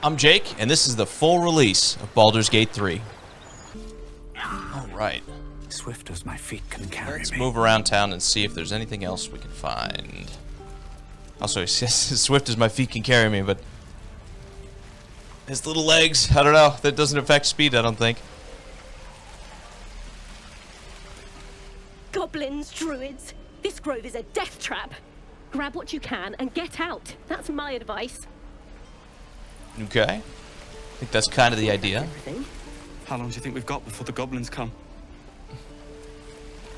I'm Jake, and this is the full release of Baldur's Gate 3. Alright. Swift as my feet can carry me. Let's move around town and see if there's anything else we can find. Also, he says, swift as my feet can carry me, but... his little legs, I don't know. That doesn't affect speed, I don't think. Goblins, druids. This grove is a death trap. Grab what you can and get out. That's my advice. Okay. I think that's kind of the idea. How long do you think we've got before the goblins come?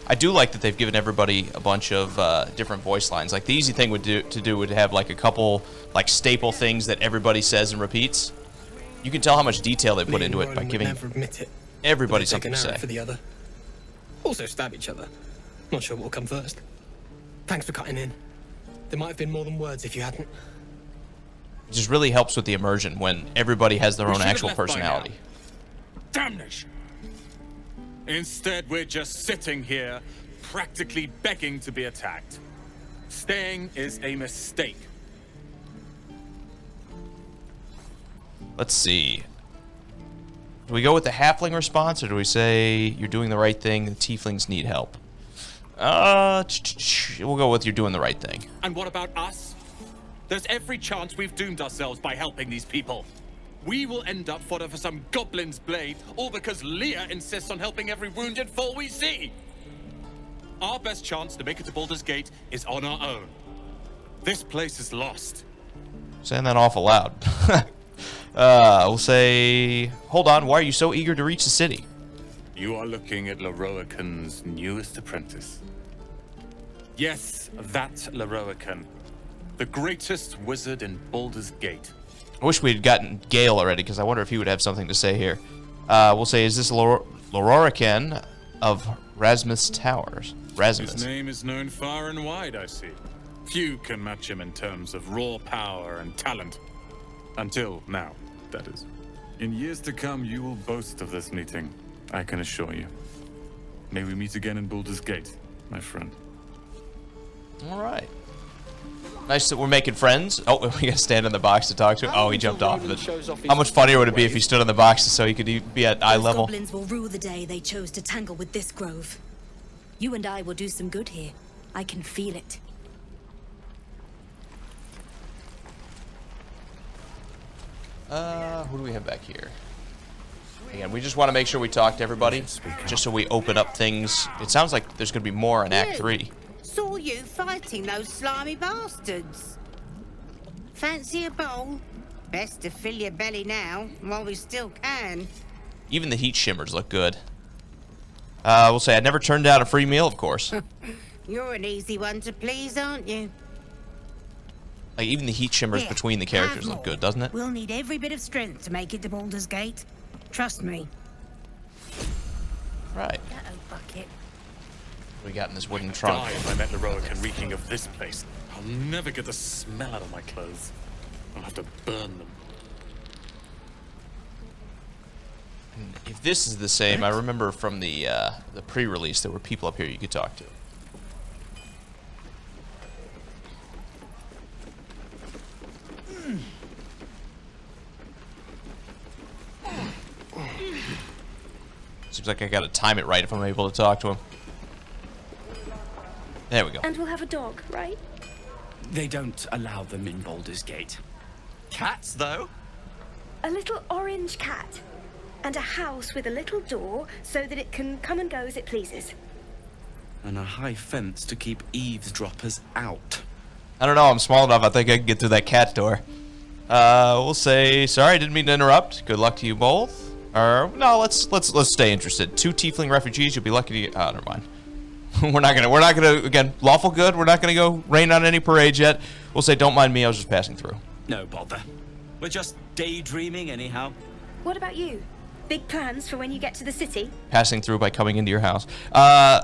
I do like that they've given everybody a bunch of different voice lines. Like, the easy thing would have, like, a couple, like, staple things that everybody says and repeats. You can tell how much detail they put into it by giving everybody something to say. For the other. Also stab each other. Not sure what will come first. Thanks for cutting in. There might have been more than words if you hadn't. It just really helps with the immersion when everybody has their own actual personality. Damnation! Instead, we're just sitting here, practically begging to be attacked. Staying is a mistake. Let's see. Do we go with the halfling response, or do we say you're doing the right thing, the tieflings need help? We'll go with you're doing the right thing. And what about us? There's every chance we've doomed ourselves by helping these people. We will end up fodder for some goblin's blade, all because Leah insists on helping every wounded foe we see. Our best chance to make it to Baldur's Gate is on our own. This place is lost. Saying that awful loud. We'll say, hold on, why are you so eager to reach the city? You are looking at Lae'zel's newest apprentice. Yes, that Lae'zel. The greatest wizard in Baldur's Gate. I wish we had gotten Gael already, because I wonder if he would have something to say here. We'll say, is this Lae'zel of Rasmus Towers? Rasmus. His name is known far and wide, I see. Few can match him in terms of raw power and talent. Until now, that is. In years to come, you will boast of this meeting, I can assure you. May we meet again in Baldur's Gate, my friend. All right. Nice that we're making friends. Oh, we gotta stand in the box to talk to him. Oh, he jumped off of it. How much funnier would it be if he stood on the box so he could be at eye level? Goblins will rue the day they chose to tangle with this grove. You and I will do some good here. I can feel it. Who do we have back here? Again, we just want to make sure we talk to everybody, just so we open up things. It sounds like there's going to be more in Act 3. Saw you fighting those slimy bastards. Fancy a bowl? Best to fill your belly now, while we still can. Even the heat shimmers look good. We'll say I never turned down a free meal, of course. You're an easy one to please, aren't you? Like, even the heat shimmers between the characters look good, doesn't it? We'll need every bit of strength to make it to Baldur's Gate. Trust me. Right. Bucket. What we got in this wooden trunk? Die if I met Lae'zel reeking of this place. I'll never get the smell out of my clothes. I'll have to burn them. And if this is the same, I remember from the pre-release there were people up here you could talk to. Seems like I gotta time it right if I'm able to talk to him. There we go. And we'll have a dog, right? They don't allow them in Baldur's Gate. Cats, though? A little orange cat. And a house with a little door so that it can come and go as it pleases. And a high fence to keep eavesdroppers out. I don't know, I'm small enough, I think I can get through that cat door. We'll say, sorry, didn't mean to interrupt. Good luck to you both. Or, no, let's stay interested. 2 tiefling refugees, you'll be lucky to get, oh, never mind. we're not gonna, again, lawful good, we're not gonna go rain on any parades yet. We'll say, don't mind me, I was just passing through. No bother. We're just daydreaming anyhow. What about you? Big plans for when you get to the city? Passing through by coming into your house. We'll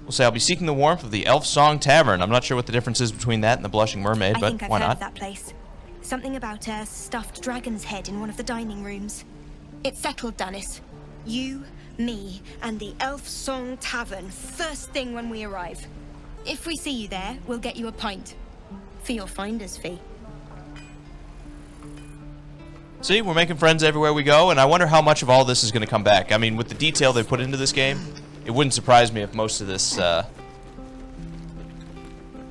say I'll be seeking the warmth of the Elf Song Tavern. I'm not sure what the difference is between that and the Blushing Mermaid, but why not? I think I've heard of that place. Something about a stuffed dragon's head in one of the dining rooms. It's settled, Dennis. You, me, and the Elf Song Tavern first thing when we arrive. If we see you there, we'll get you a pint. For your finder's fee. See, we're making friends everywhere we go, and I wonder how much of all this is going to come back. I mean, with the detail they put into this game, it wouldn't surprise me if most of this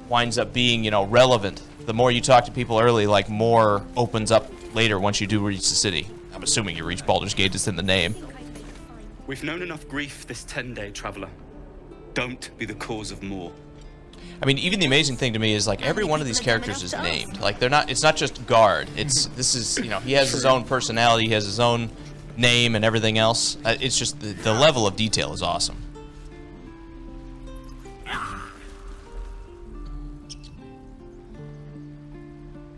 winds up being, you know, relevant. The more you talk to people early, like, more opens up later once you do reach the city. I'm assuming you reach Baldur's Gate, it's in the name. We've known enough grief this 10-day traveler. Don't be the cause of more. I mean, even the amazing thing to me is, like, every one of these characters is named. Like, they're not, it's not just Guard. This is, you know, he has his own personality, he has his own name and everything else. It's just, the level of detail is awesome. I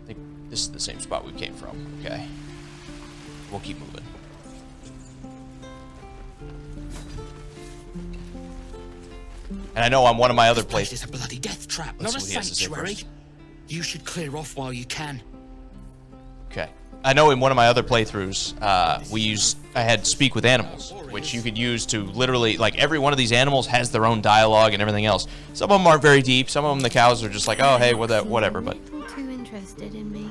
think this is the same spot we came from. Okay. We'll keep moving. And I know on one of my other This places. is a bloody death trap, Let's not a see what he has to say sanctuary. first. You should clear off while you can. Okay. I know in one of my other playthroughs, I had Speak with Animals, which you could use to literally, like, every one of these animals has their own dialogue and everything else. Some of them aren't very deep. Some of them, the cows are just like, oh, hey, whatever, but. Little too interested in me.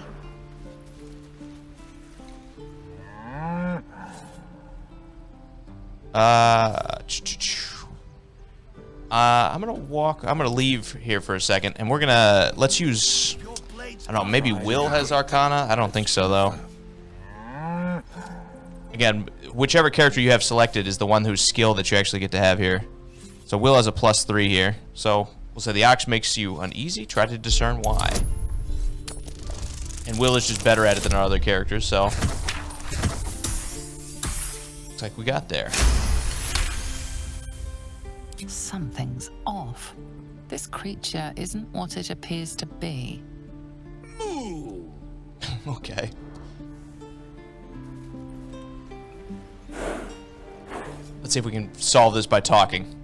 I'm gonna leave here for a second, and let's use, I don't know, maybe Wyll has Arcana? I don't think so, though. Again, whichever character you have selected is the one whose skill that you actually get to have here. So Wyll has a +3 here. So we'll say the ox makes you uneasy. Try to discern why. And Wyll is just better at it than our other characters, so. Looks like we got there. Something's off. This creature isn't what it appears to be. Okay. Let's see if we can solve this by talking.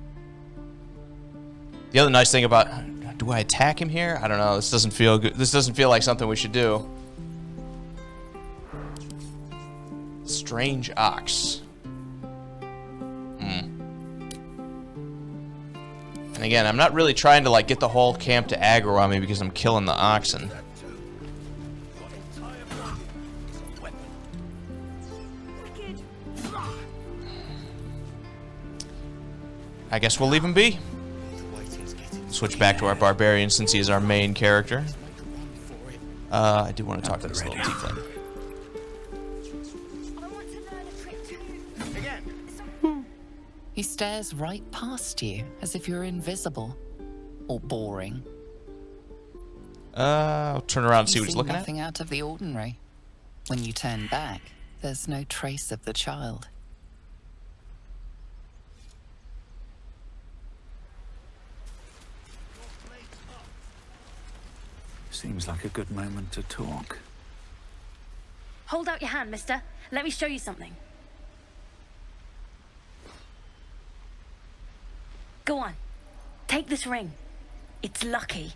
The other nice thing about... Do I attack him here? I don't know. This doesn't feel good. This doesn't feel like something we should do. Strange ox. And again, I'm not really trying to, like, get the whole camp to aggro on me because I'm killing the oxen. I guess we'll leave him be. Switch back to our barbarian since he is our main character. I do want to talk to this little tiefling. He stares right past you, as if you're invisible. Or boring. I'll turn around and see what he's looking at. Nothing out of the ordinary. When you turn back, there's no trace of the child. Seems like a good moment to talk. Hold out your hand, mister. Let me show you something. Go on. Take this ring. It's lucky.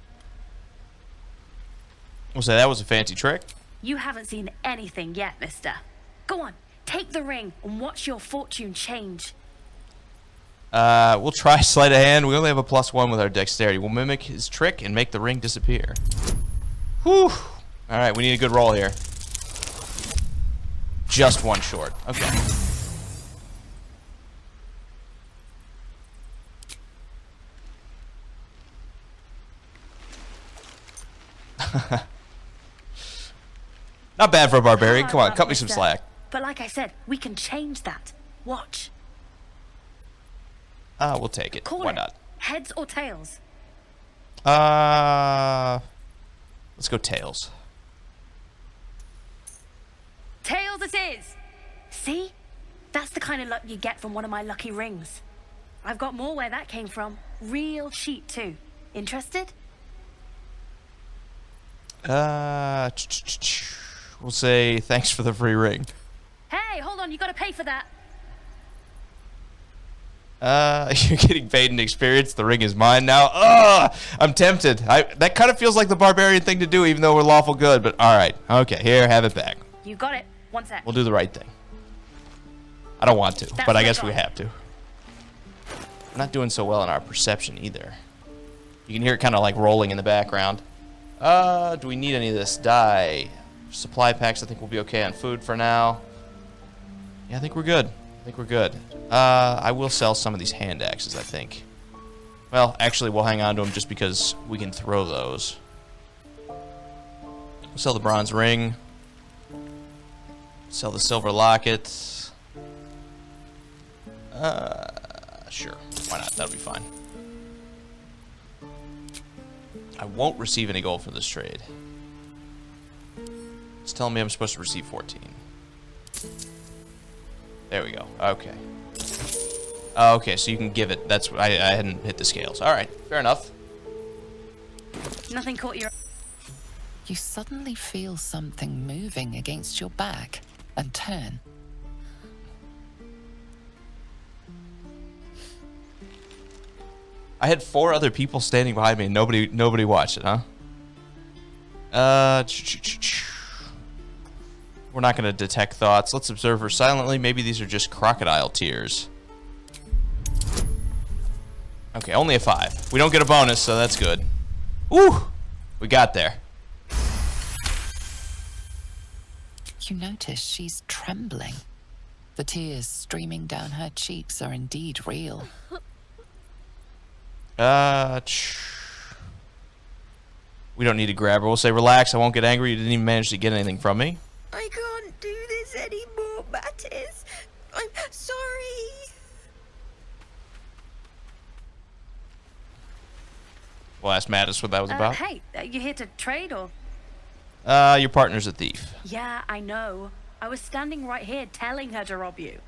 We'll say that was a fancy trick. You haven't seen anything yet, mister. Go on. Take the ring and watch your fortune change. We'll try sleight of hand. We only have a +1 with our dexterity. We'll mimic his trick and make the ring disappear. Whew. Alright, we need a good roll here. Just one short. Okay. Not bad for a barbarian. Come on, cut me some slack. But like I said, we can change that. Watch. We'll take it. Call Why it. not? Heads or tails? Let's go tails. Tails it is! See? That's the kind of luck you get from one of my lucky rings. I've got more where that came from. Real cheap, too. Interested? We'll say thanks for the free ring. Hey, hold on, you gotta pay for that. You're getting paid in experience. The ring is mine now. Ugh! I'm tempted. That kind of feels like the barbarian thing to do, even though we're lawful good, but alright. Okay, here, have it back. You got it. One sec. We'll do the right thing. I don't want to, but I guess we have to. We're not doing so well in our perception either. You can hear it kind of like rolling in the background. Do we need any of this dye? Supply packs, I think we'll be okay on food for now. Yeah, I think we're good. I will sell some of these hand axes, I think. Well, actually, we'll hang on to them just because we can throw those. We'll sell the bronze ring. Sell the silver locket. Sure. Why not? That'll be fine. I won't receive any gold for this trade. It's telling me I'm supposed to receive 14. There we go. Okay. Okay, so you can give it. That's I hadn't hit the scales. All right, fair enough. Nothing caught your... You suddenly feel something moving against your back and turn. I had 4 other people standing behind me and nobody watched it, huh? We're not going to detect thoughts. Let's observe her silently. Maybe these are just crocodile tears. Okay, only a 5. We don't get a bonus, so that's good. Woo! We got there. You notice she's trembling. The tears streaming down her cheeks are indeed real. We don't need to grab her. We'll say, relax, I won't get angry. You didn't even manage to get anything from me. I can't do this anymore, Mattis. I'm sorry. We'll ask Mattis what that was about. Hey, you here to trade or... Your partner's a thief. Yeah, I know. I was standing right here telling her to rob you.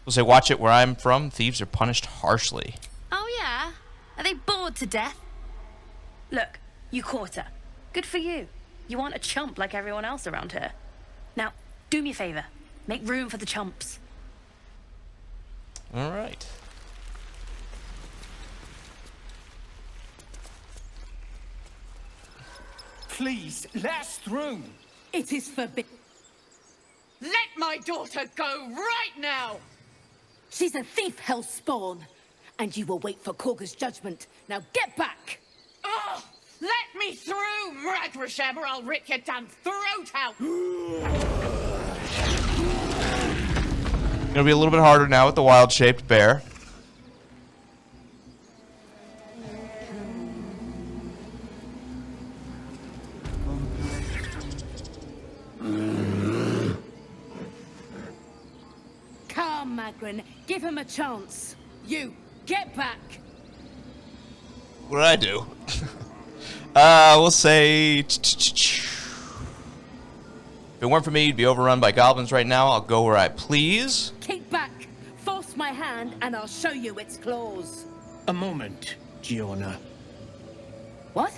We'll say, watch it where I'm from. Thieves are punished harshly. Oh, yeah? Are they bored to death? Look, you caught her. Good for you. You aren't a chump like everyone else around here. Now, do me a favor. Make room for the chumps. All right. Please, let us through. It is forbidden. Let my daughter go right now! She's a thief, hellspawn. And you will wait for Kagha's judgment. Now get back! Oh, let me through, Mragrasham, or I'll rip your damn throat out! Gonna be a little bit harder now with the wild-shaped bear. Come, Magrin. Give him a chance. You, get back! What did I do? We'll say... If it weren't for me, you'd be overrun by goblins right now. I'll go where I please. Keep back! Force my hand, and I'll show you its claws. A moment, Giona. What?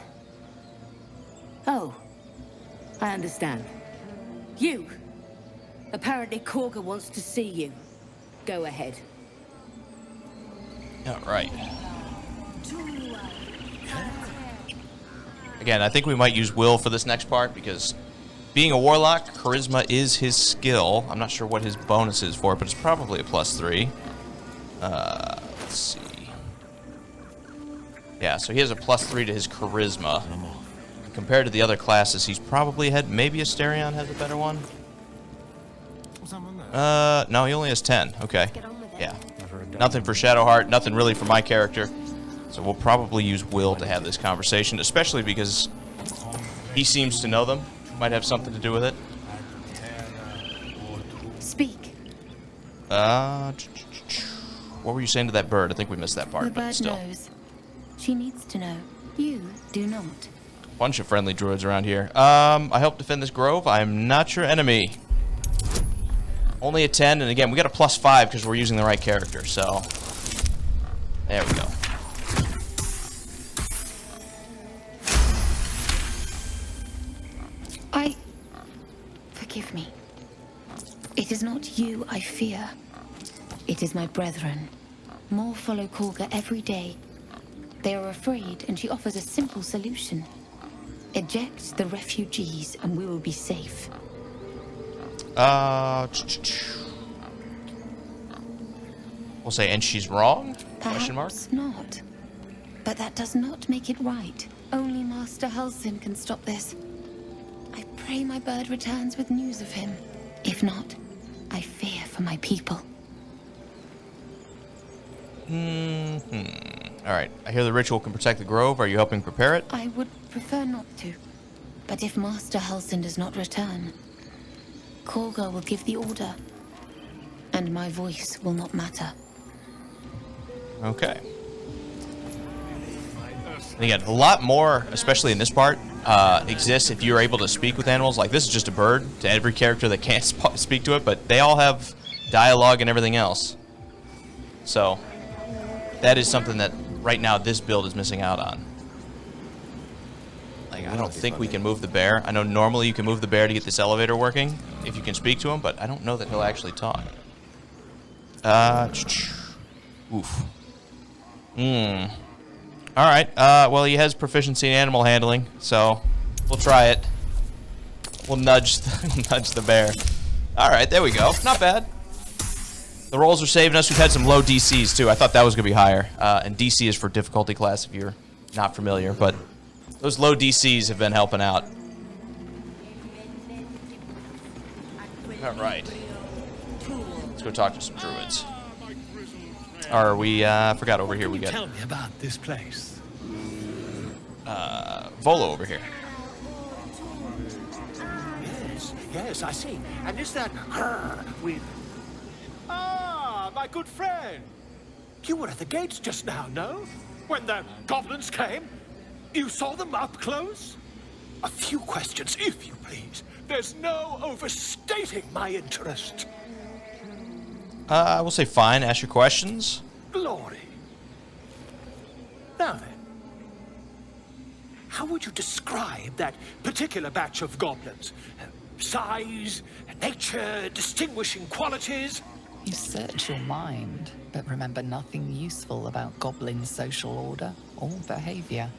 Oh, I understand. You. Apparently Kagha wants to see you. Go ahead. All right. Again, I think we might use Wyll for this next part because being a warlock, charisma is his skill. I'm not sure what his bonus is for it, but it's probably a +3. Let's see. Yeah, so he has a +3 to his charisma. Compared to the other classes, he's probably had... Maybe Asterion has a better one? No, he only has 10. Okay. Yeah. Nothing for Shadowheart, nothing really for my character. So we'll probably use Wyll to have this conversation, especially because he seems to know them. Might have something to do with it. Speak. What were you saying to that bird? I think we missed that part, The but bird still. knows. She needs to know. You do not. Bunch of friendly druids around here. I help defend this grove. I am not your enemy. Only a 10, and again, we got a +5 because we're using the right character, so... There we go. Forgive me. It is not you I fear. It is my brethren. More follow Kagha every day. They are afraid, and she offers a simple solution. Eject the refugees, and we will be safe. We'll say, and she's wrong? Question mark? Perhaps not. But that does not make it right. Only Master Halsin can stop this. I pray my bird returns with news of him. If not, I fear for my people. Alright, I hear the ritual can protect the grove. Are you helping prepare it? I would prefer not to. But if Master Halsin does not return, Kagha will give the order. And my voice will not matter. Okay. And again, a lot more, especially in this part, exists if you're able to speak with animals. Like, this is just a bird to every character that can't speak to it, but they all have dialogue and everything else. So, that is something that, right now, this build is missing out on. Like, I don't think we can move the bear. I know normally you can move the bear to get this elevator working, if you can speak to him, but I don't know that he'll actually talk. Oof. Alright, well, he has proficiency in animal handling, so we'll try it. We'll nudge the bear. Alright, there we go. Not bad. The rolls are saving us. We've had some low DCs, too. I thought that was going to be higher. And DC is for difficulty class, if you're not familiar, but those low DCs have been helping out. Alright. Let's go talk to some druids. Are we, forgot over here we got... Tell me about this place. Volo over here. Yes, I see. And is that her with... Ah, my good friend. You were at the gates just now, no? When the goblins came? You saw them up close? A few questions, if you please. There's no overstating my interest. I will say fine. Ask your questions. Glory. Now then, how would you describe that particular batch of goblins? Size, nature, distinguishing qualities? You search your mind, but remember nothing useful about goblin social order or behavior.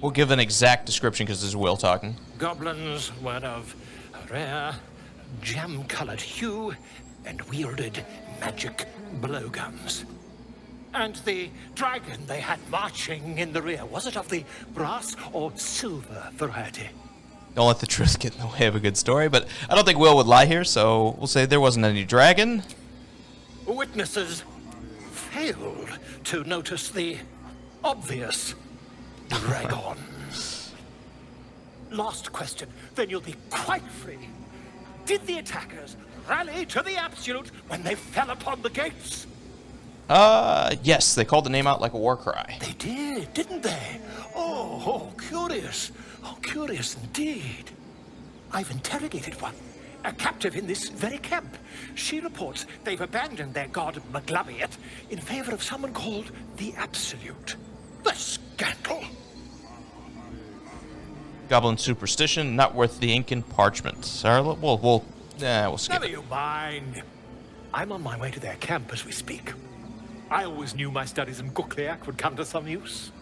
We'll give an exact description because this is Wyll talking. Goblins were of a rare, jam-colored hue and wielded magic blowguns. And the dragon they had marching in the rear, was it of the brass or silver variety? Don't let the truth get in the way of a good story, but I don't think Wyll would lie here, so we'll say there wasn't any dragon. Witnesses failed to notice the obvious dragon. Last question, then you'll be quite free. Did the attackers rally to the absolute when they fell upon the gates? Yes, they called the name out like a war cry. They did, didn't they? Oh, curious. Oh, curious indeed. I've interrogated one, a captive in this very camp. She reports they've abandoned their god Maglabiet in favor of someone called the Absolute. The scandal! Goblin superstition, not worth the ink and parchment. Sorry, we'll skip Never it. you mind. I'm on my way to their camp as we speak. I always knew my studies in Gukliak would come to some use.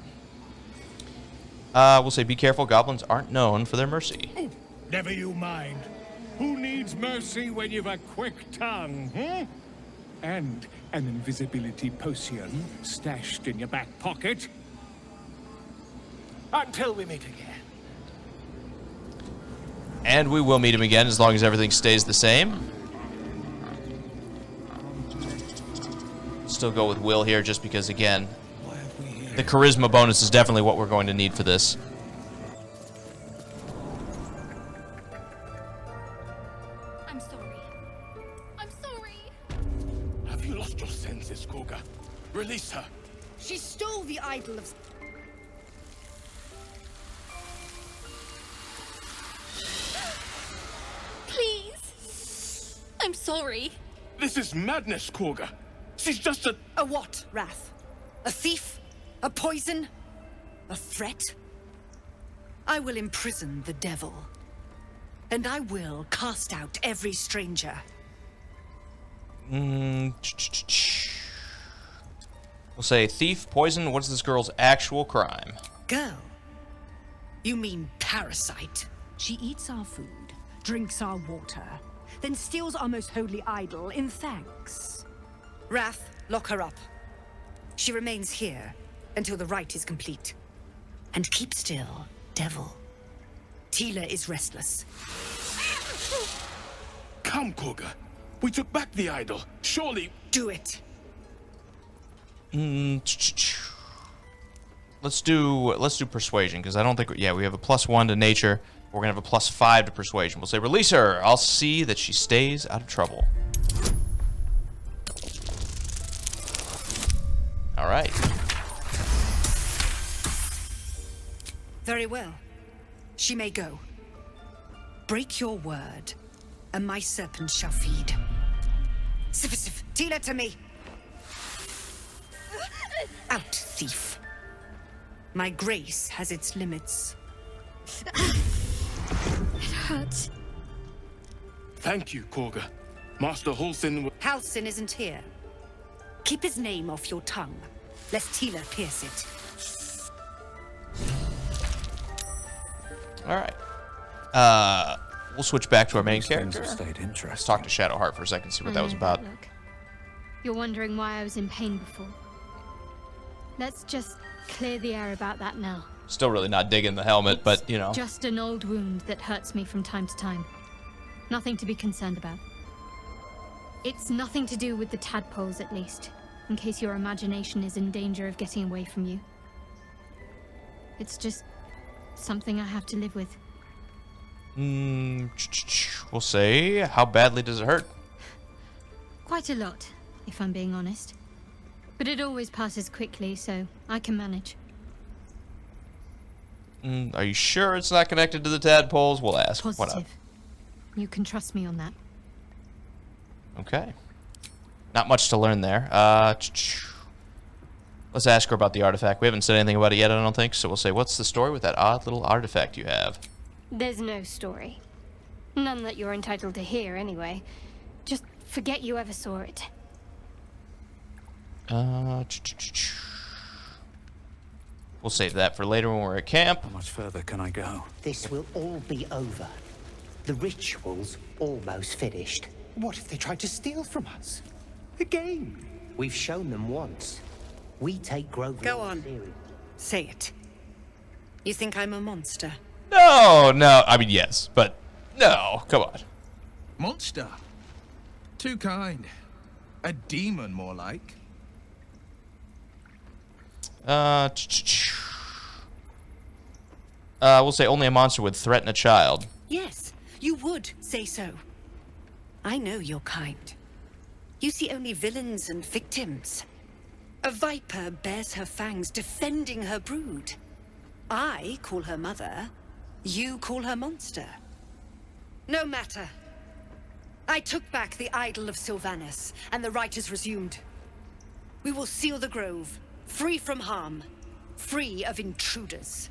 We'll say be careful, goblins aren't known for their mercy. Oh, never you mind. Who needs mercy when you've a quick tongue, And an invisibility potion stashed in your back pocket? Until we meet again. And we will meet him again as long as everything stays the same. Still go with Wyll here just because, again, the charisma bonus is definitely what we're going to need for this. I'm sorry. I'm sorry. Have you lost your senses, Kagha? Release her. She stole the idol of... Please. I'm sorry. This is madness, Kagha. She's just a... A what, Wrath? A thief? A poison? A threat? I will imprison the devil. And I will cast out every stranger. We'll say thief, poison. What's this girl's actual crime? Girl? You mean parasite? She eats our food, drinks our water, then steals our most holy idol in thanks. Wrath, lock her up. She remains here until the rite is complete. And keep still, devil. Tila is restless. Come, Kagha. We took back the idol. Surely... Do it. Let's do persuasion, because I don't think... Yeah, we have a +1 to nature. We're going to have a +5 to persuasion. We'll say, release her. I'll see that she stays out of trouble. All right. Very well. She may go. Break your word, and my serpent shall feed. Sif, Tila to me. Out, thief. My grace has its limits. It hurts. Thank you, Kagha. Master Halsin... Halsin isn't here. Keep his name off your tongue, lest Tila pierce it. All right. We'll switch back to our main character. Let's talk to Shadowheart for a second, see what that was about. Look, you're wondering why I was in pain before. Let's just clear the air about that now. Still really not digging the helmet, but, you know. Just an old wound that hurts me from time to time. Nothing to be concerned about. It's nothing to do with the tadpoles, at least, in case your imagination is in danger of getting away from you. It's just something I have to live with. We'll say, how badly does it hurt? Quite a lot, if I'm being honest. But it always passes quickly, so I can manage. Are you sure it's not connected to the tadpoles? We'll ask. Positive. You can trust me on that. Okay. Not much to learn there. Let's ask her about the artifact. We haven't said anything about it yet, I don't think, so we'll say, what's the story with that odd little artifact you have? There's no story. None that you're entitled to hear, anyway. Just forget you ever saw it. We'll save that for later when we're at camp. How much further can I go? This will all be over. The ritual's almost finished. What if they tried to steal from us? Again? We've shown them once. We take Grove. Go on. Say it. You think I'm a monster? No. I mean, yes, but no. Come on. Monster? Too kind. A demon, more like. We'll say only a monster would threaten a child. Yes, you would say so. I know your kind. You see only villains and victims. A viper bears her fangs defending her brood. I call her mother. You call her monster. No matter. I took back the idol of Sylvanas, and the rite is resumed. We will seal the grove, free from harm, free of intruders.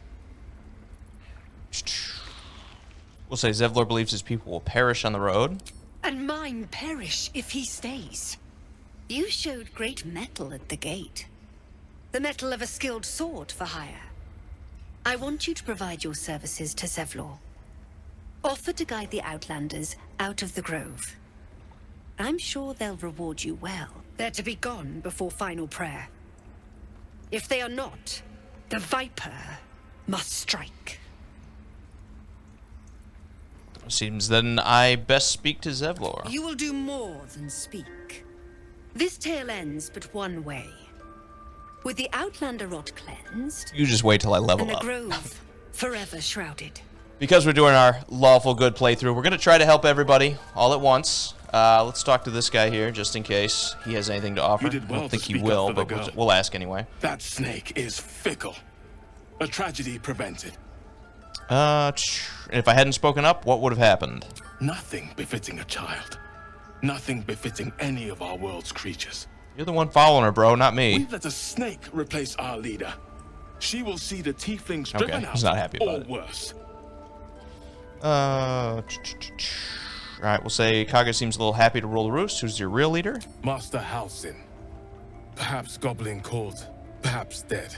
We'll say Zevlor believes his people will perish on the road. And mine perish if he stays. You showed great mettle at the gate. The mettle of a skilled sword for hire. I want you to provide your services to Zevlor. Offer to guide the Outlanders out of the grove. I'm sure they'll reward you well. They're to be gone before final prayer. If they are not, the Viper must strike. Seems then I best speak to Zevlor. You will do more than speak. This tale ends but one way. With the Outlander rot cleansed... You just wait till I level and the up. grove forever shrouded. Because we're doing our lawful good playthrough, we're going to try to help everybody all at once. Let's talk to this guy here, just in case he has anything to offer. You did well I don't think to he speak will, up for but the girl. we'll ask anyway. That snake is fickle. A tragedy prevented. If I hadn't spoken up, what would have happened? Nothing befitting a child. Nothing befitting any of our world's creatures. You're the one following her, bro, not me. We've let a snake replace our leader. She will see the tieflings driven Okay, out, he's not happy about or it. worse. Alright, we'll say Kagha seems a little happy to rule the roost. Who's your real leader? Master Halsin. Perhaps goblin called, perhaps dead.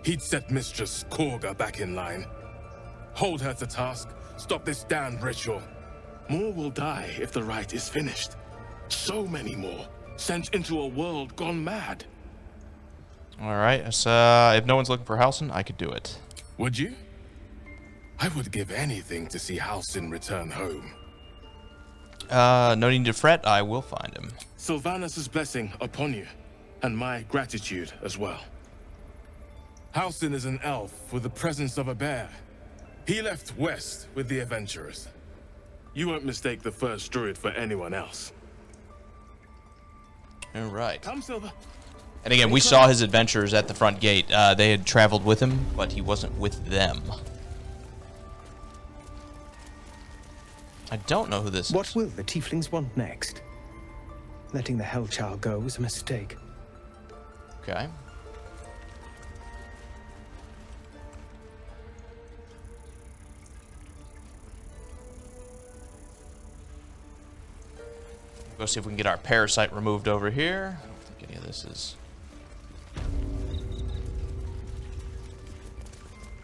He'd set Mistress Kagha back in line. Hold her to task, stop this damned ritual. More will die if the rite is finished. So many more, sent into a world gone mad. Alright, so if no one's looking for Halsin, I could do it. Would you? I would give anything to see Halsin return home. No need to fret, I will find him. Sylvanus' blessing upon you, and my gratitude as well. Halsin is an elf with the presence of a bear. He left west with the adventurers. You won't mistake the first druid for anyone else. Alright. Come, Silver. And again, we saw his adventurers at the front gate. They had traveled with him, but he wasn't with them. I don't know who this is. What will the tieflings want next? Letting the Hellchild go was a mistake. Okay. Go see if we can get our parasite removed over here. I don't think any of this is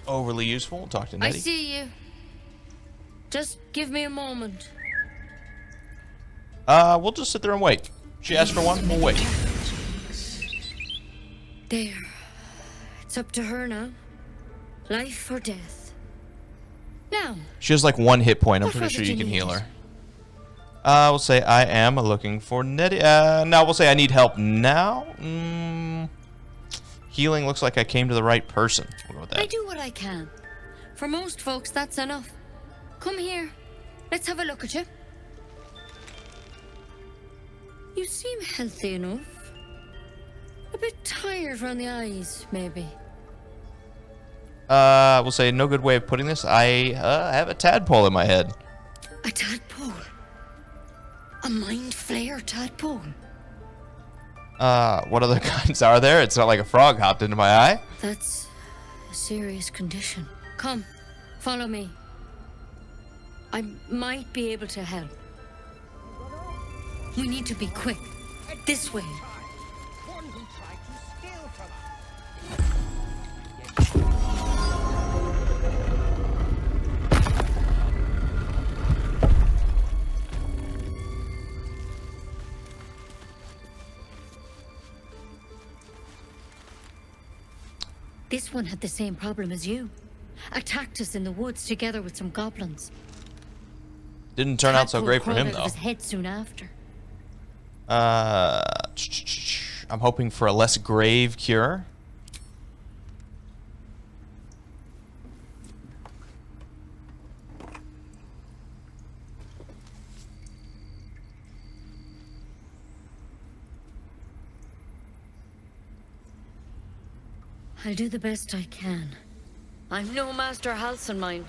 overly useful. We'll talk to I Nettie. see you. Just give me a moment. We'll just sit there and wait. She asked for one, we'll wait. There. It's up to her now. Life or death. Now. She has like 1 hit point. I'm What pretty further sure do you you can need? heal her. We'll say I am looking for Nettie. No, we'll say I need help now. Healing looks like I came to the right person. We'll go with that. I do what I can. For most folks, that's enough. Come here. Let's have a look at you. You seem healthy enough. A bit tired around the eyes, maybe. We'll say no good way of putting this. I have a tadpole in my head. A tadpole? A mind flayer tadpole? What other kinds are there? It's not like a frog hopped into my eye. That's a serious condition. Come, follow me. I might be able to help. We need to be quick. This way. This one had the same problem as you. Attacked us in the woods together with some goblins. Didn't turn out so Tadpole great for crawled him out of though. his head soon after. I'm hoping for a less grave cure. I'll do the best I can. I'm no Master Halsin, mind.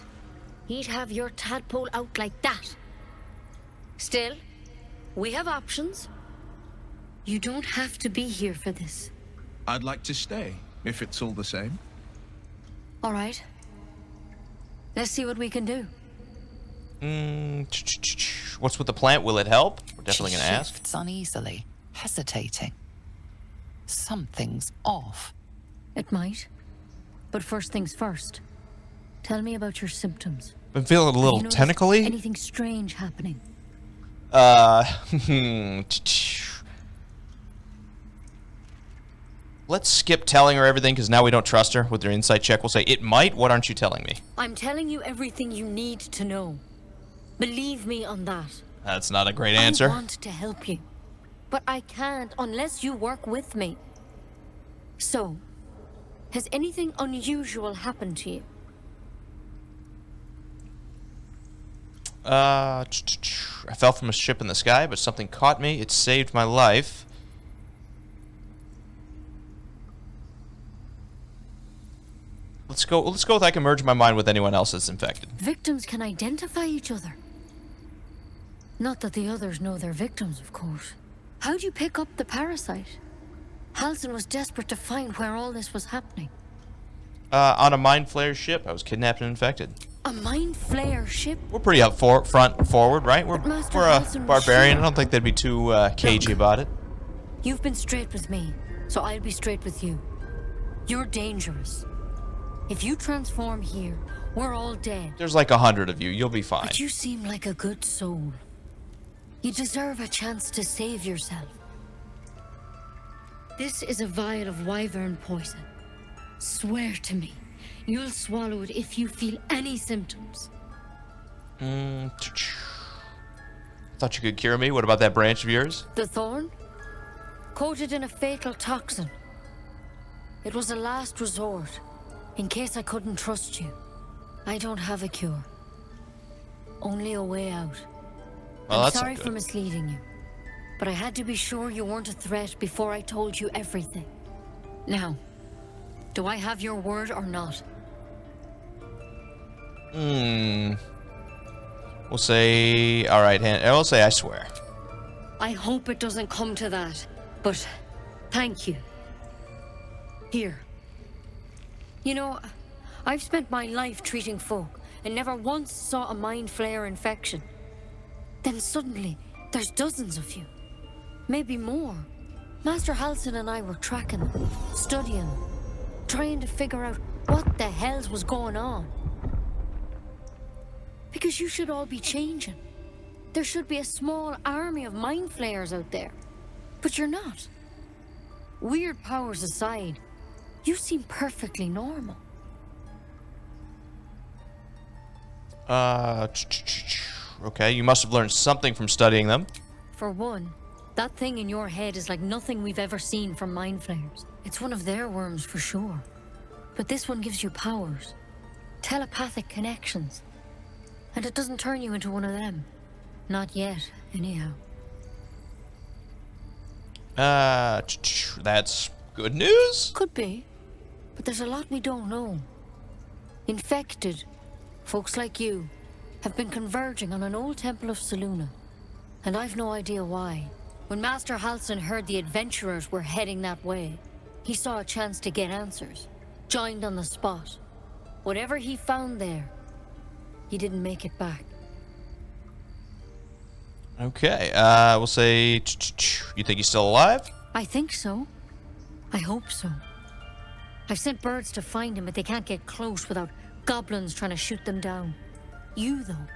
He'd have your tadpole out like that. Still, we have options. You don't have to be here for this. I'd like to stay, if it's all the same. All right. Let's see what we can do. What's with the plant? Will it help? We're definitely She going to ask. shifts uneasily, hesitating. Something's off. It might. But first things first. Tell me about your symptoms. Been feeling a little Have you noticed tentacly. Anything strange happening? Let's skip telling her everything because now we don't trust her with her insight check. We'll say, it might. What aren't you telling me? I'm telling you everything you need to know. Believe me on that. That's not a great answer. I want to help you. But I can't unless you work with me. So, has anything unusual happened to you? I fell from a ship in the sky, but something caught me. It saved my life. Let's go with I can merge my mind with anyone else that's infected. Victims can identify each other. Not that the others know they're victims, of course. How'd you pick up the parasite? Halsin was desperate to find where all this was happening. On a mind flare ship, I was kidnapped and infected. A mind flayer ship? We're pretty up forward, right? We're Master a Halsin was barbarian. I sure. don't think they'd be too cagey about it. You've been straight with me, so I'll be straight with you. You're dangerous. If you transform here, we're all dead. There's like 100 of you. You'll be fine. But you seem like a good soul. You deserve a chance to save yourself. This is a vial of wyvern poison. Swear to me, you'll swallow it if you feel any symptoms. Thought you could cure me. What about that branch of yours? The thorn? Coated in a fatal toxin. It was a last resort, in case I couldn't trust you. I don't have a cure. Only a way out. Well, I'm that's sorry not for good. misleading you, but I had to be sure you weren't a threat before I told you everything. Now, do I have your word or not? We'll say, all right, I'll say I swear. I hope it doesn't come to that, but thank you. Here. You know, I've spent my life treating folk and never once saw a mind flare infection. Then suddenly, there's dozens of you. Maybe more. Master Halsin and I were tracking them, studying them, trying to figure out what the hells was going on. Because you should all be changing. There should be a small army of mind flayers out there. But you're not. Weird powers aside, you seem perfectly normal. Okay, you must have learned something from studying them. For one, that thing in your head is like nothing we've ever seen from mind flayers. It's one of their worms for sure. But this one gives you powers. Telepathic connections. And it doesn't turn you into one of them. Not yet, anyhow. That's good news? Could be. But there's a lot we don't know. Infected, folks like you, have been converging on an old temple of Selûne. And I've no idea why. When Master Halsin heard the adventurers were heading that way, he saw a chance to get answers. Joined on the spot. Whatever he found there, he didn't make it back. Okay, we'll say, you think he's still alive? I think so. I hope so. I've sent birds to find him, but they can't get close without goblins trying to shoot them down. You, though,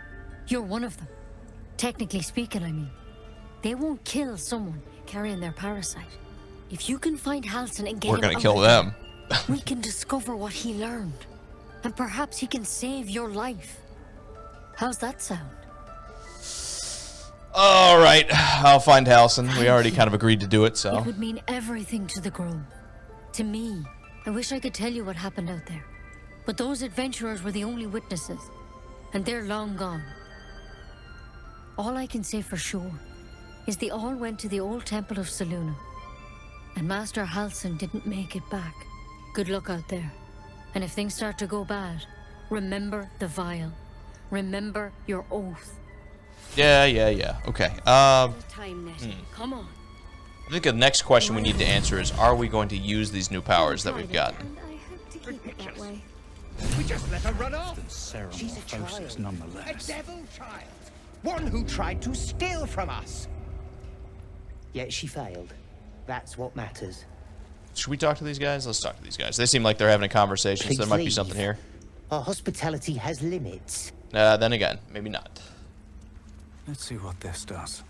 you're one of them. Technically speaking, I mean. They won't kill someone carrying their parasite. If you can find Halsin and get We're him gonna out kill of them. there, we can discover what he learned. And perhaps he can save your life. How's that sound? All right, I'll find Halsin. We already kind of agreed to do it, so. It would mean everything to the Grove. To me. I wish I could tell you what happened out there. But those adventurers were the only witnesses. And they're long gone. All I can say for sure is they all went to the old temple of Selûne. And Master Halsin didn't make it back. Good luck out there. And if things start to go bad, remember the vial. Remember your oath. Yeah. Okay. Time, Nettie. Come on. I think the next question we need to answer is, are we going to use these new powers that we've gotten? We just let her run off. She's a child. A devil child. One who tried to steal from us. Yet she failed. That's what matters. Should we talk to these guys? Let's talk to these guys. They seem like they're having a conversation, so there might be something here. Our hospitality has limits. Then again, maybe not. Let's see what this does.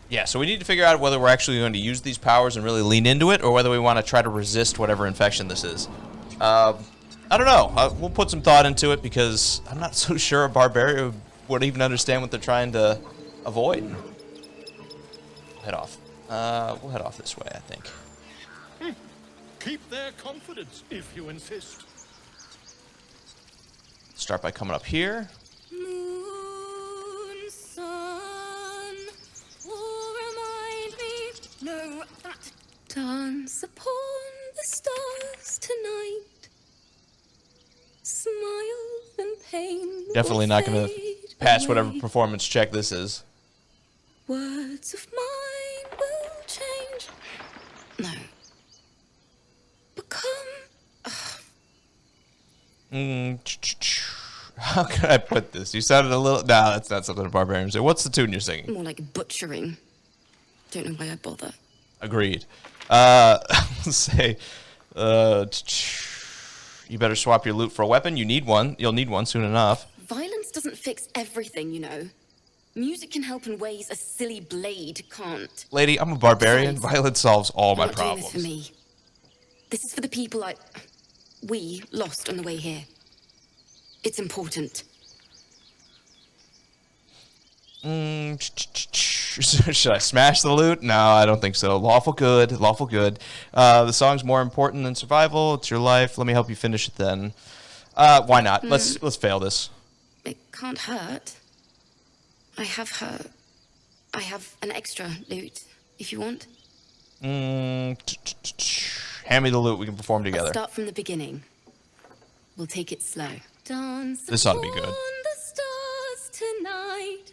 Yeah, so we need to figure out whether we're actually going to use these powers and really lean into it, or whether we want to try to resist whatever infection this is. I don't know. We'll put some thought into it, because I'm not so sure a barbarian would even understand what they're trying to avoid. We'll head off. We'll head off this way, I think. Keep their confidence, if you insist. Start by coming up here. Moon, sun, oh, remind me, no, that dance upon the stars tonight. Smiles and pain. Definitely not going to pass whatever performance check this is. Words of mine will change. No. Become. How can I put this? You sounded a little. No, that's not something a barbarian would say. What's the tune you're singing? More like butchering. Don't know why I bother. Agreed. Say, you better swap your loot for a weapon. You need one. You'll need one soon enough. Violence doesn't fix everything, you know. Music can help in ways a silly blade can't. Lady, I'm a barbarian. Violence solves all my I'm not doing problems. this for me. This is for the people we lost on the way here. It's important. Should I smash the loot? No, I don't think so. Lawful good, lawful good. The song's more important than survival. It's your life. Let me help you finish it then. Why not? Let's fail this. It can't hurt. I have an extra loot, if you want. Hand me the loot. We can perform together. Let's start from the beginning. We'll take it slow. Dance This ought to be good. the stars tonight.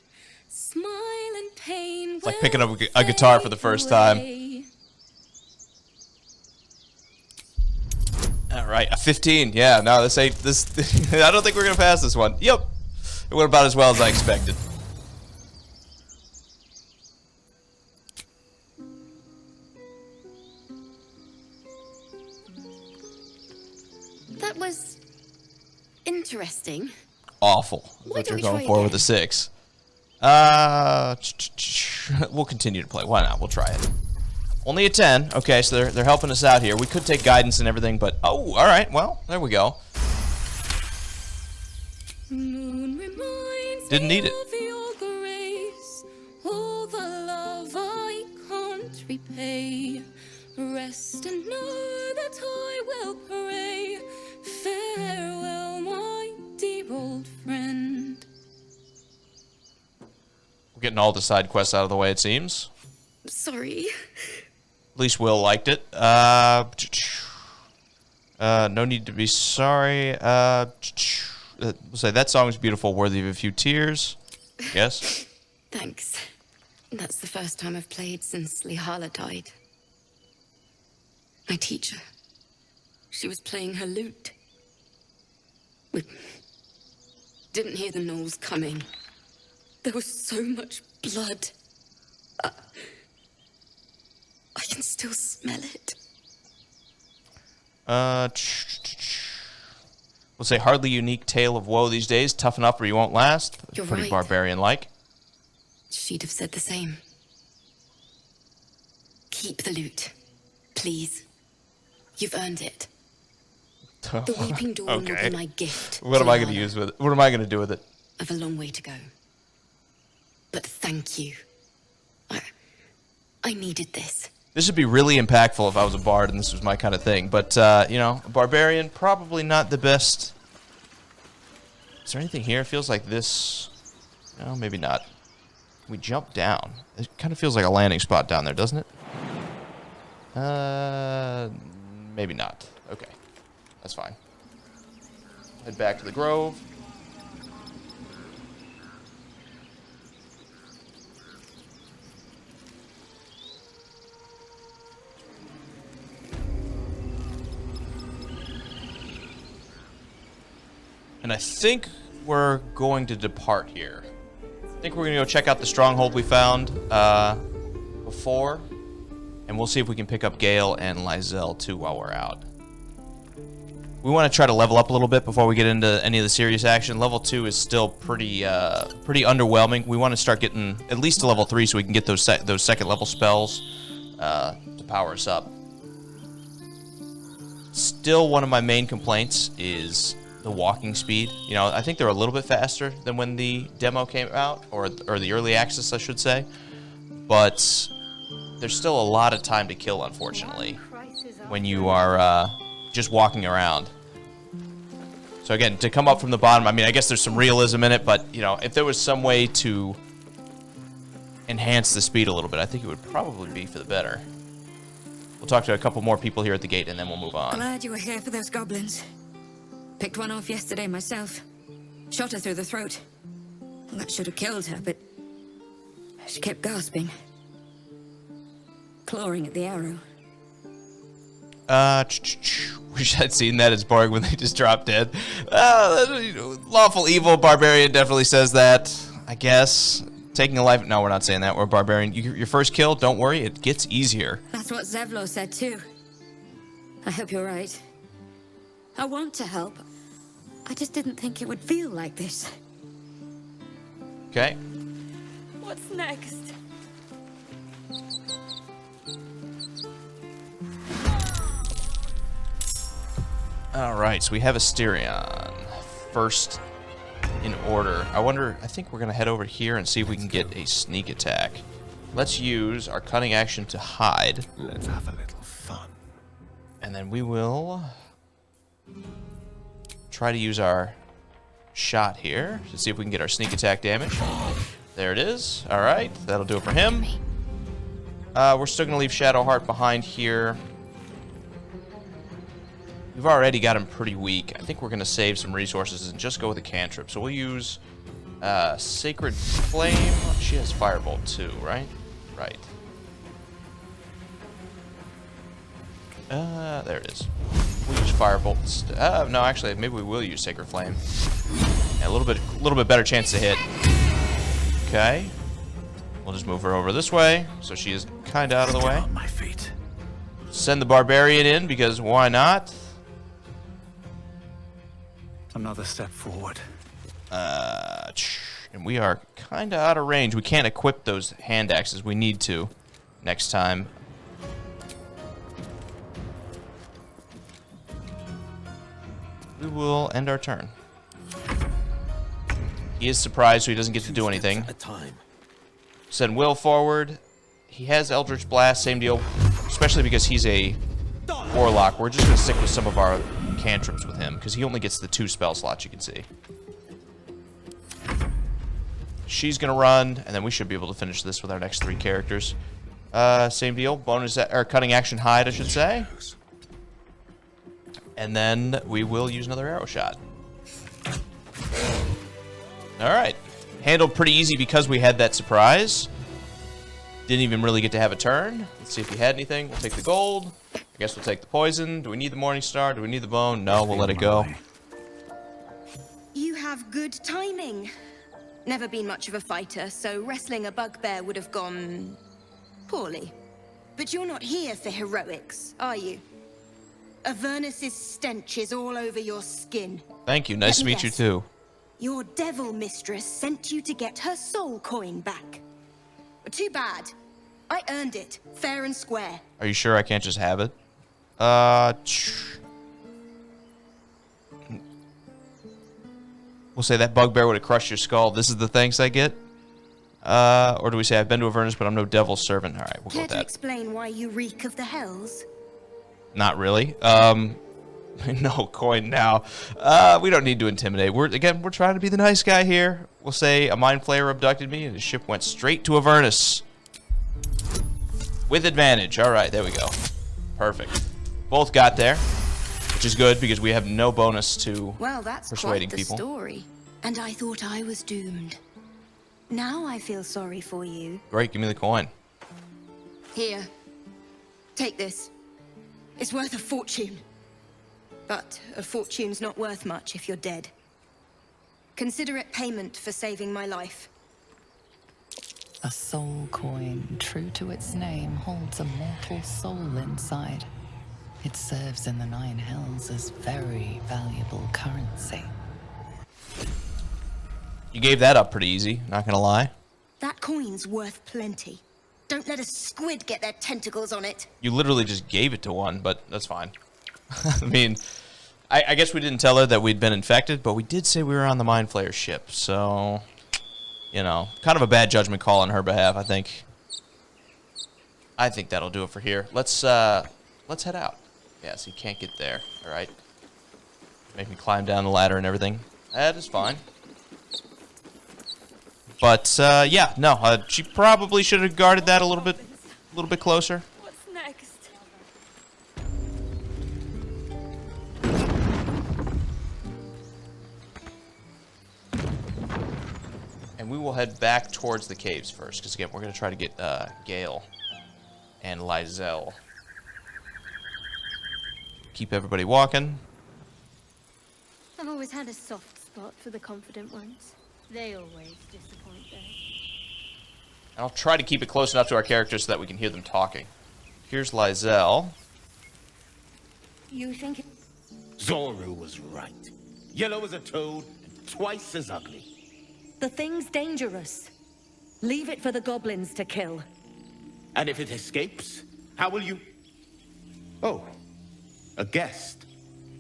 Smile and pain. It's like picking up a guitar for the first time. All right, a 15. Yeah, no, this ain't this. I don't think we're gonna pass this one. Yep, it went about as well as I expected. That was interesting. Awful. Why What don't you're we going try for again? with a 6. We'll continue to play. Why not? We'll try it. Only a 10. Okay, so they're helping us out here. We could take guidance and everything, but oh, all right. Well, there we go. Didn't need it. Your grace, all the love I can't repay. Rest and know that I will pray. Farewell, my dear old friend. We're getting all the side quests out of the way, it seems. Sorry. At least Wyll liked it. No need to be sorry. We'll say that song is beautiful, worthy of a few tears. Yes. Thanks. That's the first time I've played since Lihala died. My teacher. She was playing her lute. We didn't hear the gnolls coming. There was so much blood. I can still smell it. We'll say hardly unique tale of woe these days. Toughen up or you won't last. You're Pretty right. barbarian-like. She'd have said the same. Keep the loot, please. You've earned it. The Weeping Dawn will be my gift. What am I going to Lihala. use with it? What am I going to do with it? I've a long way to go. But thank you. I needed this. This would be really impactful if I was a bard and this was my kind of thing. But, you know, a barbarian, probably not the best. Is there anything here? It feels like this. No, maybe not. We jump down. It kind of feels like a landing spot down there, doesn't it? Maybe not. Okay. That's fine. Head back to the grove. And I think we're going to depart here. I think we're going to go check out the stronghold we found before. And we'll see if we can pick up Gael and Lae'zel too while we're out. We want to try to level up a little bit before we get into any of the serious action. Level 2 is still pretty underwhelming. We want to start getting at least to level 3 so we can get those second level spells to power us up. Still, one of my main complaints is the walking speed. You know, I think they're a little bit faster than when the demo came out, or the early access, I should say. But there's still a lot of time to kill, unfortunately, when you are just walking around. So again, to come up from the bottom, I mean, I guess there's some realism in it, but, you know, if there was some way to enhance the speed a little bit, I think it would probably be for the better. We'll talk to a couple more people here at the gate, and then we'll move on. Glad you were here for those goblins. Picked one off yesterday myself. Shot her through the throat. Well, that should have killed her, but she kept gasping. Clawing at the arrow. Wish I'd seen that as Borg when they just dropped dead. Lawful evil barbarian definitely says that, I guess. Taking a life... No, we're not saying that. We're a barbarian. Your first kill, don't worry, it gets easier. That's what Zevlo said too. I hope you're right. I want to help. I just didn't think it would feel like this. Okay. What's next? Alright, so we have Asterion. First in order. I think we're going to head over here and see if we can get a sneak attack. Let's use our cunning action to hide. Let's have a little fun. And then we will try to use our shot here to see if we can get our sneak attack damage. There it is. Alright, that'll do it for him. We're still going to leave Shadowheart behind here. We've already got him pretty weak. I think we're going to save some resources and just go with a cantrip. So we'll use Sacred Flame. She has Firebolt too, right? Right. There it is. We'll use Firebolt. No, actually, maybe we will use Sacred Flame. Yeah, a little bit better chance to hit. Okay. We'll just move her over this way, so she is kind of out of the way. On my feet. Send the barbarian in because why not? Another step forward. And we are kind of out of range. We can't equip those hand axes. We need to next time. We will end our turn. He is surprised, so he doesn't get to do anything. Send Wyll forward. He has Eldritch Blast, same deal. Especially because he's a warlock. We're just going to stick with some of our cantrips with him, because he only gets the 2 spell slots, you can see. She's going to run, and then we should be able to finish this with our next 3 characters. Same deal. Bonus, or cutting action hide, I should say. And then we will use another arrow shot. Alright. Handled pretty easy because we had that surprise. Didn't even really get to have a turn. Let's see if we had anything. We'll take the gold. I guess we'll take the poison. Do we need the Morning Star? Do we need the bone? No, we'll let it go. You have good timing. Never been much of a fighter, so wrestling a bugbear would have gone poorly. But you're not here for heroics, are you? Avernus's stench is all over your skin. Thank you. Nice to meet you too. Your devil mistress sent you to get her soul coin back. Too bad. I earned it, fair and square. Are you sure I can't just have it? We'll say that bugbear would have crushed your skull. This is the thanks I get? Or do we say I've been to Avernus, but I'm no devil's servant? All right, we'll go with that. Care to explain why you reek of the hells? Not really. No coin now. We don't need to intimidate. We're trying to be the nice guy here. We'll say a mind flayer abducted me and his ship went straight to Avernus. With advantage. All right, there we go. Perfect. Both got there, which is good because we have no bonus to well, that's persuading quite the people. Story. And I thought I was doomed. Now I feel sorry for you. Great, give me the coin. Here. Take this. It's worth a fortune. But a fortune's not worth much if you're dead. Consider it payment for saving my life. A soul coin, true to its name, holds a mortal soul inside. It serves in the 9 hells as very valuable currency. You gave that up pretty easy, not gonna lie. That coin's worth plenty. Don't let a squid get their tentacles on it. You literally just gave it to one, but that's fine. I mean, I guess we didn't tell her that we'd been infected, but we did say we were on the Mind Flayer ship, so, you know, kind of a bad judgment call on her behalf, I think. I think that'll do it for here. Let's head out. Yeah, so you can't get there, all right? Make me climb down the ladder and everything. That is fine. But, yeah, no, she probably should have guarded that a little bit closer. What's next? And we will head back towards the caves first, because again, we're going to try to get Gael and Lae'zel. Keep everybody walking. I've always had a soft spot for the confident ones. They always disappoint though. And I'll try to keep it close enough to our characters so that we can hear them talking. Here's Lae'zel. You think Zoru was right. Yellow as a toad and twice as ugly. The thing's dangerous. Leave it for the goblins to kill. And if it escapes, how will you... Oh, a guest.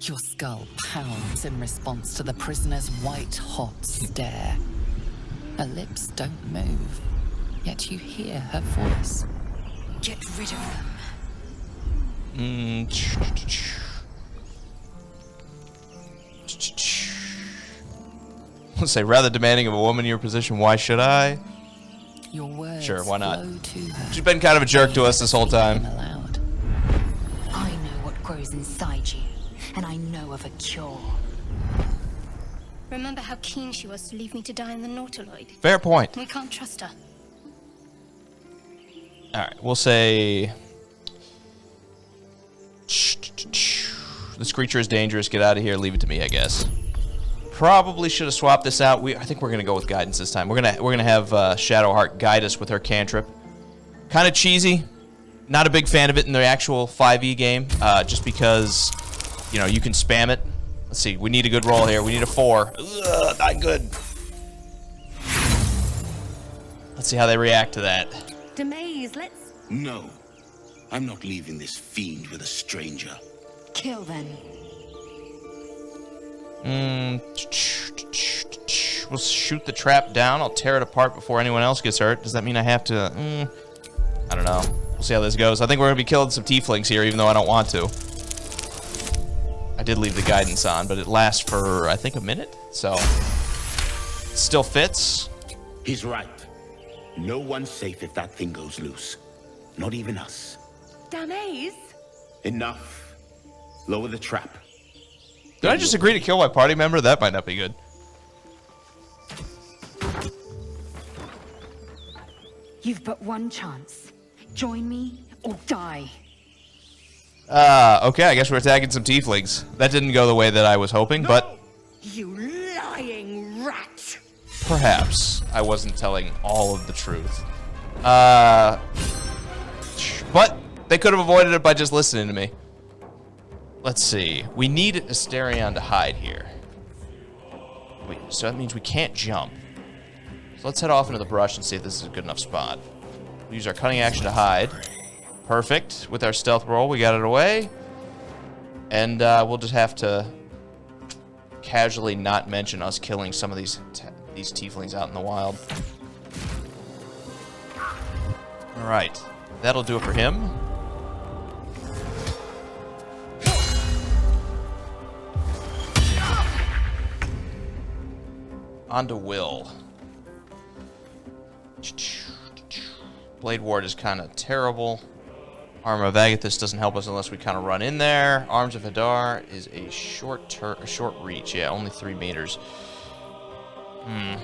Your skull pounds in response to the prisoner's white-hot stare. Her lips don't move, yet you hear her voice. Get rid of them. Let's say, rather demanding of a woman in your position, why should I? Your words sure, why not? flow to her. She's been kind of a jerk to us this whole time. I know what grows inside you, and I know of a cure. Remember how keen she was to leave me to die in the Nautiloid? Fair point. We can't trust her. Alright, we'll say... This creature is dangerous. Get out of here. Leave it to me, I guess. Probably should have swapped this out. I think we're gonna go with guidance this time. We're gonna have Shadowheart guide us with her cantrip. Kind of cheesy. Not a big fan of it in the actual 5e game, just because you know you can spam it. Let's see. We need a good roll here. We need a 4. Ugh, not good. Let's see how they react to that. Demaze, let's No. I'm not leaving this fiend with a stranger. kill them. We'll shoot the trap down. I'll tear it apart before anyone else gets hurt. Does that mean I have to? I don't know. We'll see how this goes. I think we're gonna be killing some tieflings here, even though I don't want to. I did leave the guidance on, but it lasts for I think a minute, so it still fits. He's right. No one's safe if that thing goes loose. Not even us. Damaze? Enough. Lower the trap. Did I just agree to kill my party member? That might not be good. You've but one chance. Join me or die. Okay, I guess we're attacking some tieflings. That didn't go the way that I was hoping, but You lying rat! perhaps I wasn't telling all of the truth. But they could have avoided it by just listening to me. Let's see. We need Asterion to hide here. Wait, so that means we can't jump. So let's head off into the brush and see if this is a good enough spot. We'll use our cunning action to hide. Perfect. With our stealth roll, we got it away. And we'll just have to casually not mention us killing some of these tieflings out in the wild. All right. That'll do it for him. On to Wyll. Blade Ward is kind of terrible. Armor of Agathis doesn't help us unless we kind of run in there. Arms of Hadar is a short reach. Yeah, only 3 meters. I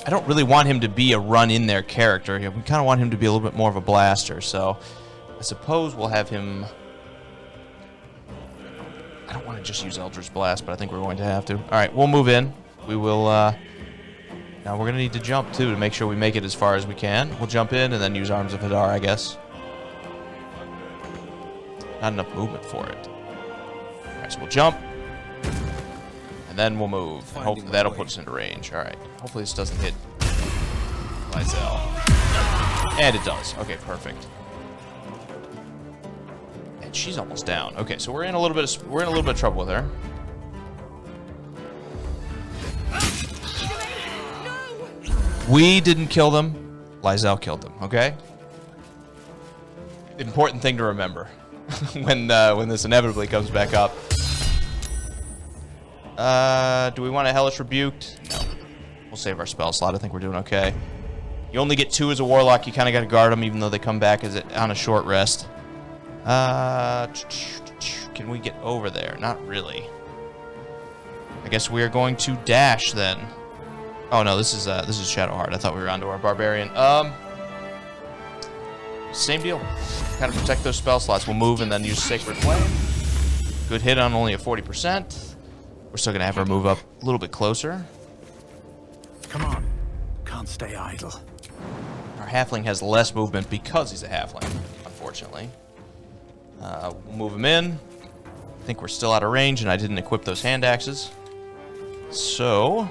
don't really want him to be a run-in-there character. We kind of want him to be a little bit more of a blaster, so I suppose we'll have him... I don't want to just use Eldritch Blast, but I think we're going to have to. Alright, we'll move in. We will... Now we're going to need to jump, too, to make sure we make it as far as we can. We'll jump in and then use Arms of Hadar, I guess. Not enough movement for it. Alright, so we'll jump. And then we'll move. Hopefully that'll put us into range. Alright. Hopefully this doesn't hit Lae'zel. And it does. Okay, perfect. And she's almost down. Okay, so we're in a little bit of trouble with her. We didn't kill them. Lae'zel killed them, okay? Important thing to remember when this inevitably comes back up. Do we want a Hellish Rebuked? No. We'll save our spell slot. I think we're doing okay. You only get 2 as a Warlock. You kind of got to guard them even though they come back on a short rest. Can we get over there? Not really. I guess we are going to dash then. Oh no, this is Shadowheart. I thought we were onto our barbarian. Same deal. Kind of protect those spell slots. We'll move and then use Sacred Flame. Good hit on only a 40%. We're still gonna have her move up a little bit closer. Come on. Can't stay idle. Our halfling has less movement because he's a halfling, unfortunately. We'll move him in. I think we're still out of range and I didn't equip those hand axes. So...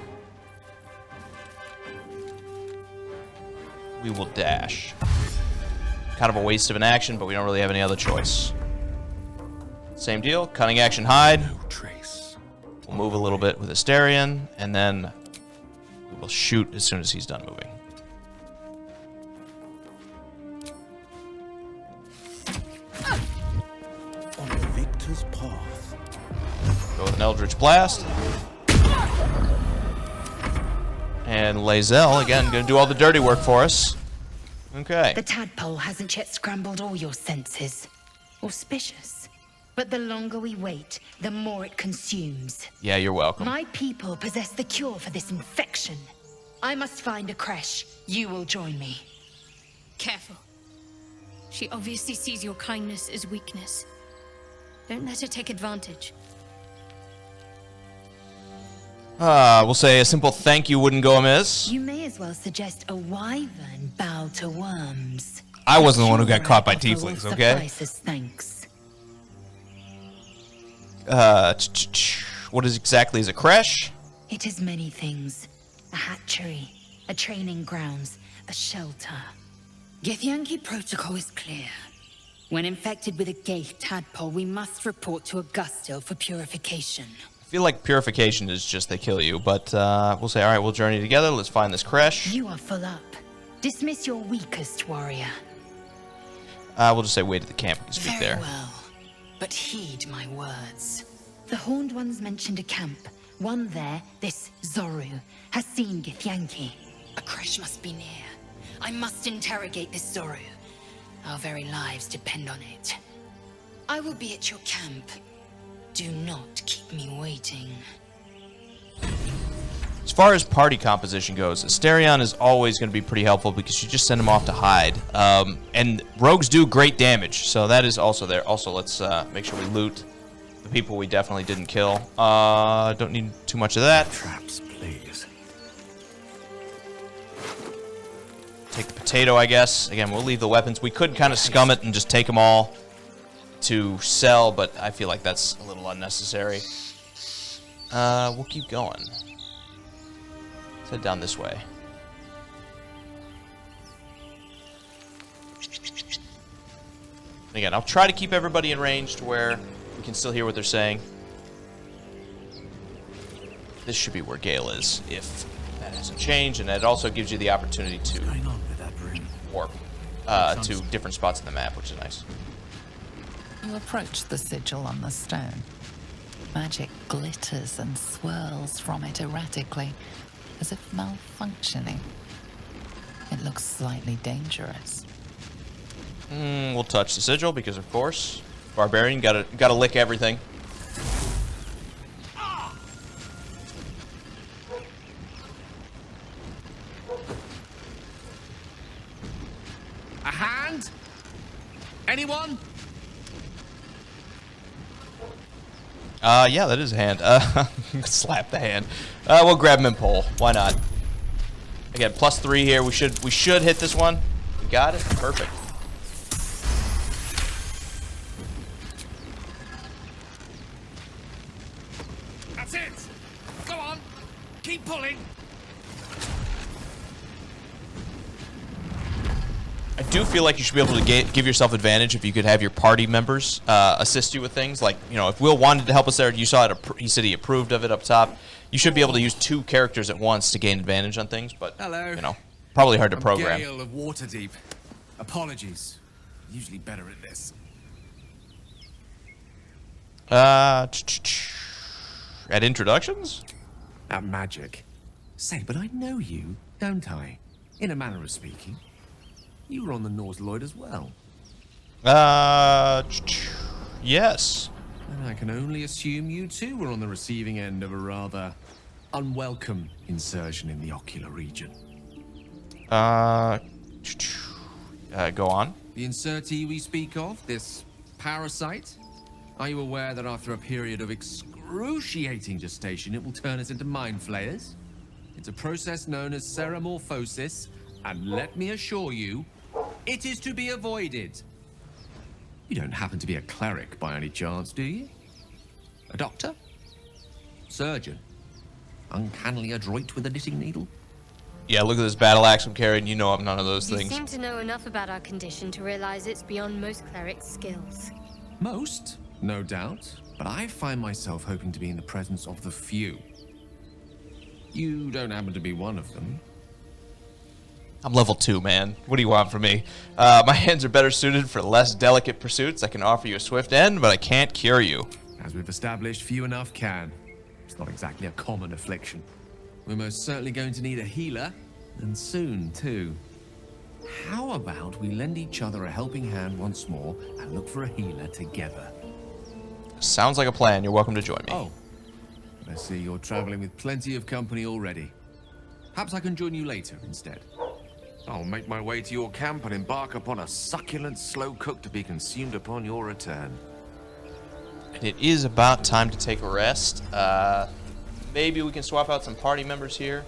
we will dash. Kind of a waste of an action, but we don't really have any other choice. Same deal. Cunning action hide. No trace. We'll move a little bit with Asterion, and then we will shoot as soon as he's done moving. On the victor's path. Go with an Eldritch Blast. And Lae'zel, again, going to do all the dirty work for us. Okay. The tadpole hasn't yet scrambled all your senses. Auspicious. But the longer we wait, the more it consumes. Yeah, you're welcome. My people possess the cure for this infection. I must find a creche. You will join me. Careful. She obviously sees your kindness as weakness. Don't let her take advantage. We'll say a simple thank you wouldn't go amiss. You may as well suggest a wyvern bow to worms. I wasn't the one who got caught by tieflings, okay? Thanks. What exactly is a creche? It is many things. A hatchery, a training grounds, a shelter. Githyanki protocol is clear. When infected with a gay tadpole, we must report to Augusto for purification. I feel like purification is just they kill you, but we'll say, all right, we'll journey together. Let's find this creche. You are full up. Dismiss your weakest warrior. We'll just say wait at the camp. We can speak there. Very well, but heed my words. The Horned Ones mentioned a camp. One there, this Zoru, has seen Githyanki. A creche must be near. I must interrogate this Zoru. Our very lives depend on it. I will be at your camp. Do not keep me waiting. As far as party composition goes, Asterion is always going to be pretty helpful because you just send him off to hide. And rogues do great damage, so that is also there. Also, let's make sure we loot the people we definitely didn't kill. Don't need too much of that. Traps, please. Take the potato, I guess. Again, we'll leave the weapons. We could kind of scum it and just take them all to sell, but I feel like that's a little unnecessary. We'll keep going. Let's head down this way. Again, I'll try to keep everybody in range to where we can still hear what they're saying. This should be where Gael is, if that hasn't changed, and it also gives you the opportunity to warp to different spots in the map, which is nice. You approach the sigil on the stone. Magic glitters and swirls from it erratically, as if malfunctioning. It looks slightly dangerous. We'll touch the sigil because, of course, barbarian gotta lick everything. A hand? Anyone? Yeah, that is a hand. Slap the hand. We'll grab him and pull. Why not? Again, +3 here. We should hit this one. We got it. Perfect. That's it. Go on. Keep pulling. I do feel like you should be able to give yourself advantage if you could have your party members assist you with things. Like, you know, if Wyll wanted to help us there, you saw it. He said he approved of it up top. You should be able to use 2 characters at once to gain advantage on things, but, Hello. you know, probably hard to I'm program. Gael of Waterdeep. Apologies. Usually better at this. At introductions? At magic. Say, but I know you, don't I? In a manner of speaking. You were on the North Lloyd as well. Yes. And I can only assume you too were on the receiving end of a rather unwelcome insertion in the ocular region. Go on. The insertee we speak of, this parasite, are you aware that after a period of excruciating gestation, it will turn us into mind flayers? It's a process known as seromorphosis, and let me assure you, it is to be avoided. You don't happen to be a cleric by any chance, do you? A doctor? Surgeon? Uncannily adroit with a knitting needle? Yeah, look at this battle axe I'm carrying. You know I'm none of those You things. seem to know enough about our condition to realize it's beyond most clerics' skills. Most, no doubt, but I find myself hoping to be in the presence of the few. You don't happen to be one of them. I'm level 2, man. What do you want from me? My hands are better suited for less delicate pursuits. I can offer you a swift end, but I can't cure you. As we've established, few enough can. It's not exactly a common affliction. We're most certainly going to need a healer, and soon, too. How about we lend each other a helping hand once more and look for a healer together? Sounds like a plan. You're welcome to join me. Oh, I see you're traveling with plenty of company already. Perhaps I can join you later instead. I'll make my way to your camp and embark upon a succulent slow cook to be consumed upon your return. And it is about time to take a rest. Maybe we can swap out some party members here.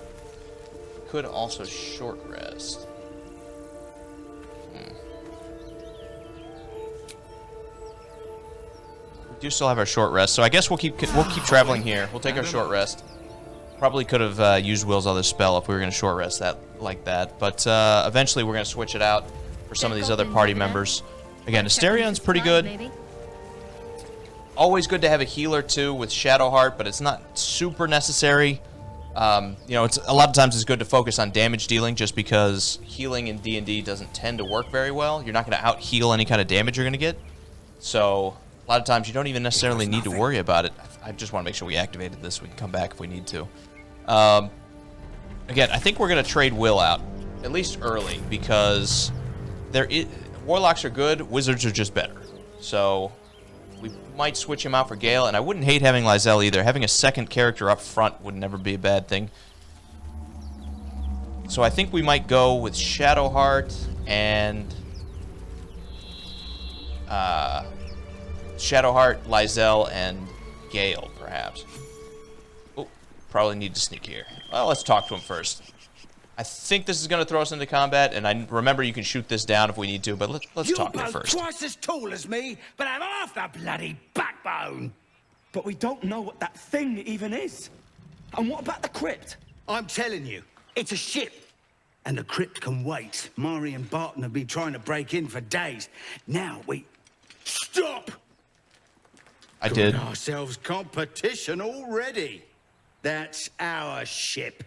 We could also short rest. We do still have our short rest, so I guess we'll keep traveling here. We'll take our short rest. Probably could have used Will's other spell if we were going to short rest that like that, but eventually we're going to switch it out for some of these other party members. Again, Asterion's pretty good. Always good to have a healer too with Shadowheart, but it's not super necessary. You know, it's a lot of times it's good to focus on damage dealing, just because healing in D&D doesn't tend to work very well. You're not going to out heal any kind of damage you're going to get, so a lot of times you don't even necessarily need to worry about it. I just want to make sure we activated this. We can come back if we need to. Again, I think we're going to trade Wyll out, at least early, because warlocks are good, wizards are just better. So we might switch him out for Gael, and I wouldn't hate having Lae'zel either. Having a second character up front would never be a bad thing. So I think we might go with Shadowheart and Shadowheart, Lae'zel, and Gael, perhaps. Oh, probably need to sneak here. Well, let's talk to him first. I think this is going to throw us into combat, and I remember you can shoot this down if we need to, but let's talk to him first. You're twice as tall as me, but have half the bloody backbone. But we don't know what that thing even is. And what about the crypt? I'm telling you, it's a ship. And the crypt can wait. Mari and Barton have been trying to break in for days. Now we... Stop! I did. Got ourselves competition already. That's our ship.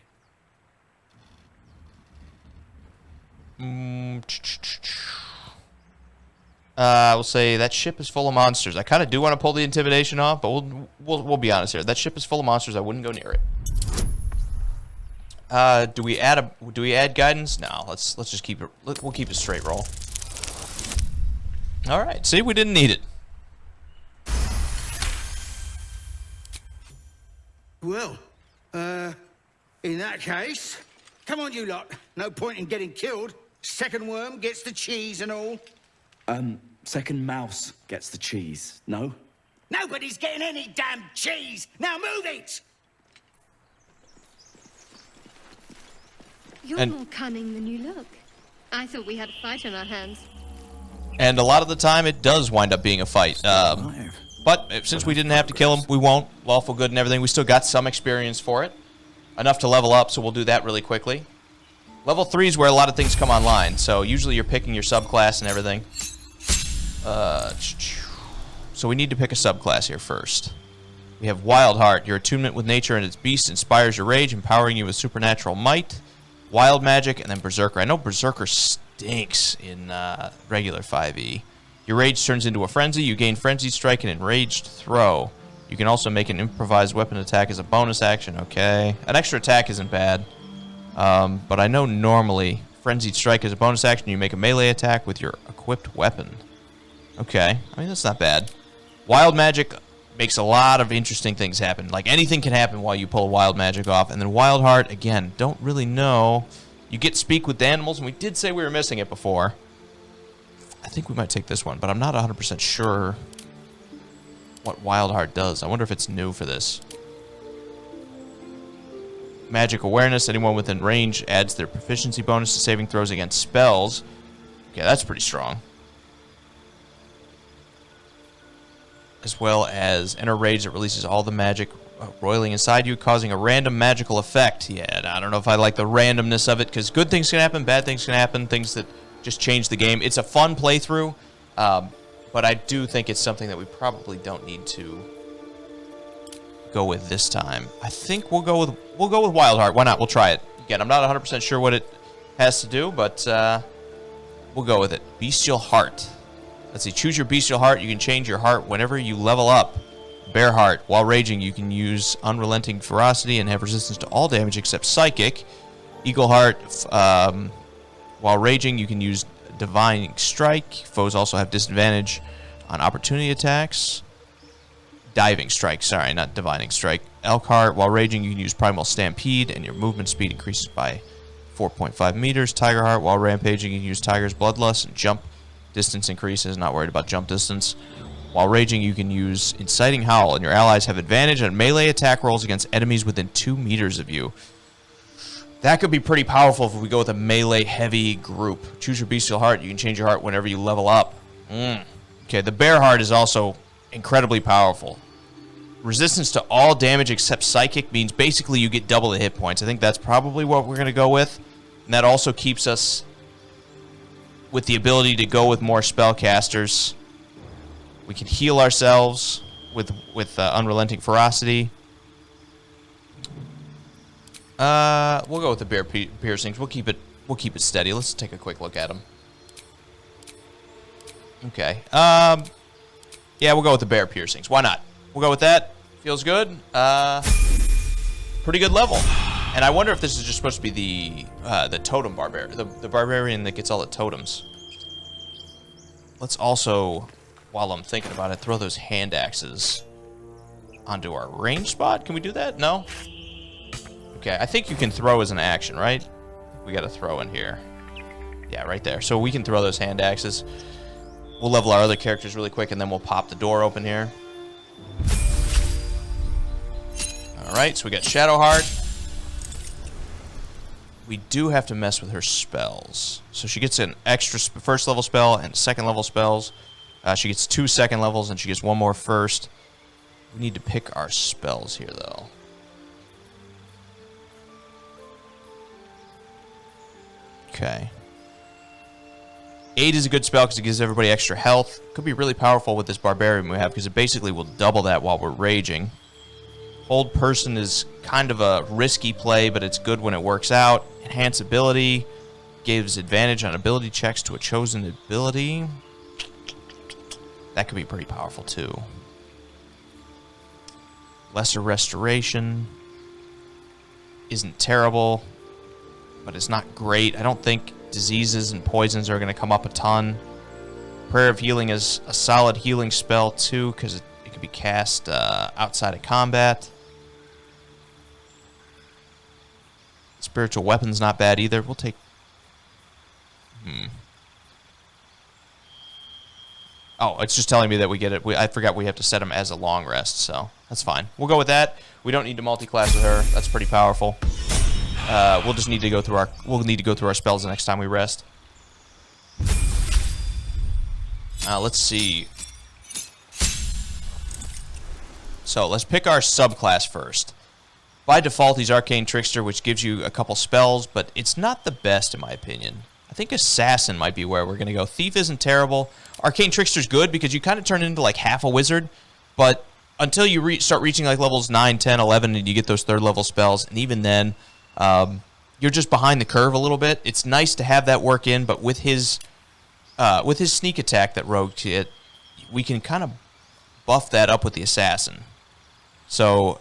We'll say that ship is full of monsters. I kind of do want to pull the intimidation off, but we'll be honest here. That ship is full of monsters. I wouldn't go near it. Do we add guidance? No. Let's just keep it. We'll keep a straight roll. All right. See, we didn't need it. Well, in that case, come on, you lot. No point in getting killed. Second worm gets the cheese and all. Second mouse gets the cheese, no? Nobody's getting any damn cheese! Now move it! You're more cunning than you look. I thought we had a fight on our hands. And a lot of the time, it does wind up being a fight. But since we didn't have to kill him, we won't. Lawful good and everything. We still got some experience for it. Enough to level up, so we'll do that really quickly. Level 3 is where a lot of things come online, so usually you're picking your subclass and everything. So we need to pick a subclass here first. We have Wild Heart. Your attunement with nature and its beasts inspires your rage, empowering you with supernatural might. Wild Magic, and then Berserker. I know Berserker stinks in regular 5e. Your rage turns into a frenzy. You gain Frenzied Strike and Enraged Throw. You can also make an improvised weapon attack as a bonus action. Okay. An extra attack isn't bad. But I know normally Frenzied Strike is a bonus action. You make a melee attack with your equipped weapon. Okay. I mean, that's not bad. Wild Magic makes a lot of interesting things happen. Like, anything can happen while you pull Wild Magic off. And then Wild Heart, again, don't really know. You get Speak with Animals, and we did say we were missing it before. I think we might take this one, but I'm not 100% sure what Wild Heart does. I wonder if it's new for this. Magic Awareness. Anyone within range adds their proficiency bonus to saving throws against spells. Okay, that's pretty strong. As well as Enter Rage that releases all the magic roiling inside you, causing a random magical effect. Yeah, I don't know if I like the randomness of it, because good things can happen, bad things can happen, things that just change the game. It's a fun playthrough, but I do think it's something that we probably don't need to go with this time. I think we'll go with Wildheart. Why not? We'll try it. Again, I'm not 100% sure what it has to do, but we'll go with it. Bestial Heart. Let's see. Choose your Bestial Heart. You can change your heart whenever you level up. Bear Heart. While raging, you can use Unrelenting Ferocity and have resistance to all damage except Psychic. Eagle Heart. While raging, you can use Divine Strike. Foes also have disadvantage on opportunity attacks. Diving Strike. Sorry, not Divining Strike. Elk Heart. While raging, you can use Primal Stampede, and your movement speed increases by 4.5 meters. Tiger Heart. While rampaging, you can use Tiger's Bloodlust, and jump distance increases. Not worried about jump distance. While raging, you can use Inciting Howl, and your allies have advantage on melee attack rolls against enemies within 2 meters of you. That could be pretty powerful if we go with a melee-heavy group. Choose your Bestial Heart. You can change your heart whenever you level up. Okay, the Bear Heart is also incredibly powerful. Resistance to all damage except Psychic means basically you get double the hit points. I think that's probably what we're going to go with. And that also keeps us with the ability to go with more spellcasters. We can heal ourselves with Unrelenting Ferocity. We'll go with the Bear Piercings. We'll keep it steady. Let's take a quick look at them. Okay. Yeah, we'll go with the Bear Piercings. Why not? We'll go with that. Feels good. Pretty good level. And I wonder if this is just supposed to be the totem barbarian, the barbarian that gets all the totems. Let's also, while I'm thinking about it, throw those hand axes onto our range spot. Can we do that? No? Okay, I think you can throw as an action, right? We got to throw in here. Yeah, right there. So we can throw those hand axes. We'll level our other characters really quick, and then we'll pop the door open here. Alright, so we got Shadowheart. We do have to mess with her spells. So she gets an extra first level spell and second level spells. She gets 2 second levels, and she gets 1 more first. We need to pick our spells here, though. Okay. Aid is a good spell because it gives everybody extra health. Could be really powerful with this barbarian we have because it basically will double that while we're raging. Hold Person is kind of a risky play, but it's good when it works out. Enhance Ability gives advantage on ability checks to a chosen ability. That could be pretty powerful too. Lesser Restoration isn't terrible, but it's not great. I don't think diseases and poisons are going to come up a ton. Prayer of Healing is a solid healing spell too, because it can be cast outside of combat. Spiritual Weapon's not bad either. We'll take... Oh, it's just telling me that we get it. I forgot we have to set them as a long rest, so that's fine. We'll go with that. We don't need to multi-class with her. That's pretty powerful. We'll just need to go through our spells the next time we rest. Let's see. So let's pick our subclass first. By default, he's Arcane Trickster, which gives you a couple spells, but it's not the best in my opinion. I think Assassin might be where we're going to go. Thief isn't terrible. Arcane Trickster's good because you kind of turn into like half a wizard, but until you start reaching like levels 9, 10, 11, and you get those 3rd level spells, and even then, you're just behind the curve a little bit. It's nice to have that work in, but with his sneak attack that Rogue hit, we can kind of buff that up with the Assassin. So,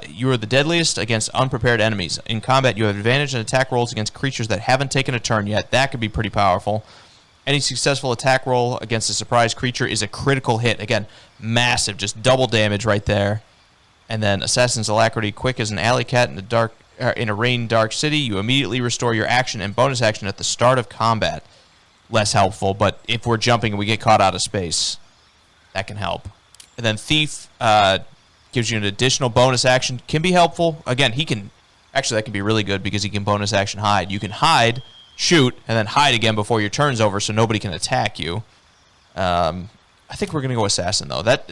you are the deadliest against unprepared enemies. In combat, you have advantage on attack rolls against creatures that haven't taken a turn yet. That could be pretty powerful. Any successful attack roll against a surprise creature is a critical hit. Again, massive, just double damage right there. And then Assassin's Alacrity, quick as an alley cat in a rain dark city. You immediately restore your action and bonus action at the start of combat. Less helpful, but if we're jumping and we get caught out of space, that can help. And then Thief gives you an additional bonus action. Can be helpful. Again, he can... Actually, that can be really good because he can bonus action hide. You can hide, shoot, and then hide again before your turn's over so nobody can attack you. I think we're going to go Assassin, though. That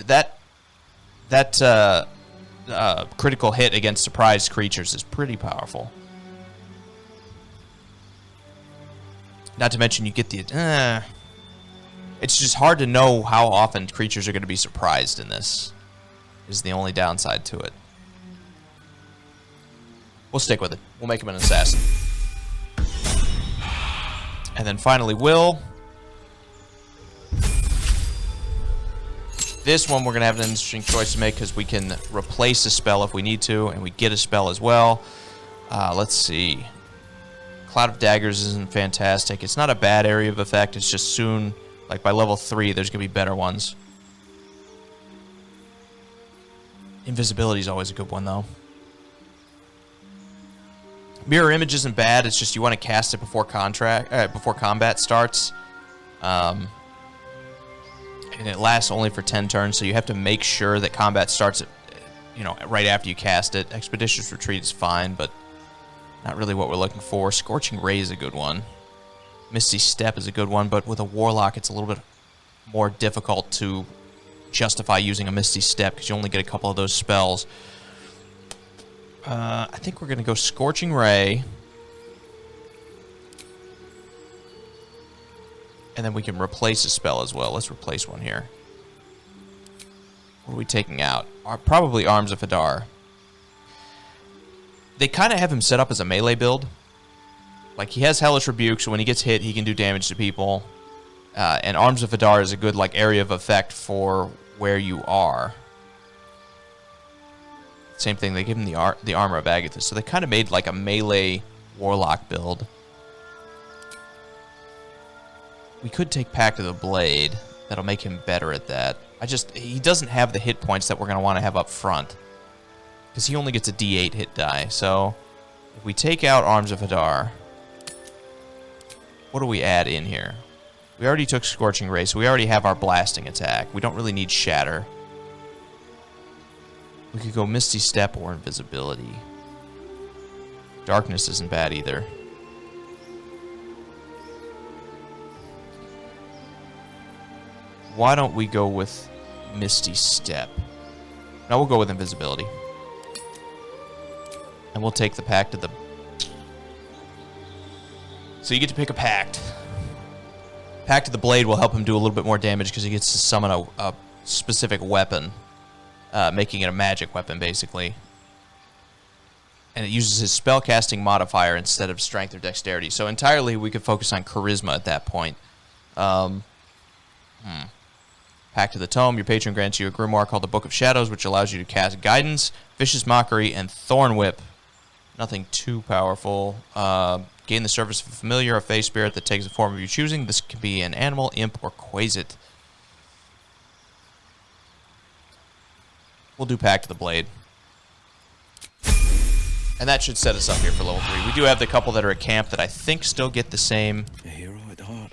critical hit against surprised creatures is pretty powerful. Not to mention you get the... it's just hard to know how often creatures are going to be surprised in this. Is the only downside to it. We'll stick with it. We'll make him an assassin. And then finally Wyll. This one we're going to have an interesting choice to make because we can replace a spell if we need to, and we get a spell as well. Let's see. Cloud of Daggers isn't fantastic. It's not a bad area of effect. It's just soon, like by level 3, there's going to be better ones. Invisibility is always a good one, though. Mirror Image isn't bad. It's just you want to cast it before combat starts. And it lasts only for 10 turns, so you have to make sure that combat starts at, right after you cast it. Expeditious Retreat is fine, but not really what we're looking for. Scorching Ray is a good one. Misty Step is a good one, but with a Warlock, it's a little bit more difficult to justify using a Misty Step because you only get a couple of those spells. I think we're going to go Scorching Ray. And then we can replace a spell as well. Let's replace one here. What are we taking out? Probably Arms of Hadar. They kind of have him set up as a melee build. Like, he has Hellish Rebuke, so when he gets hit, he can do damage to people. And Arms of Hadar is a good area of effect for where you are. Same thing, they give him the Armor of Agathis. So they kind of made like a melee Warlock build. We could take Pact of the Blade. That'll make him better at that. He doesn't have the hit points that we're going to want to have up front. Because he only gets a D8 hit die. So, if we take out Arms of Hadar, what do we add in here? We already took Scorching Ray, so we already have our blasting attack. We don't really need Shatter. We could go Misty Step or Invisibility. Darkness isn't bad either. Why don't we go with Misty Step? No, we'll go with Invisibility. And we'll take the Pact of the... So you get to pick a Pact. Pact of the Blade will help him do a little bit more damage because he gets to summon a specific weapon. Making it a magic weapon, basically. And it uses his spellcasting modifier instead of strength or dexterity. So entirely we could focus on charisma at that point. Pact of the Tome. Your patron grants you a grimoire called the Book of Shadows, which allows you to cast Guidance, Vicious Mockery, and Thorn Whip. Nothing too powerful. Gain the service of a familiar, a fey spirit that takes the form of your choosing. This can be an animal, imp, or quasit. We'll do Pact of the Blade. And that should set us up here for level 3. We do have the couple that are at camp that I think still get the same a hero at heart.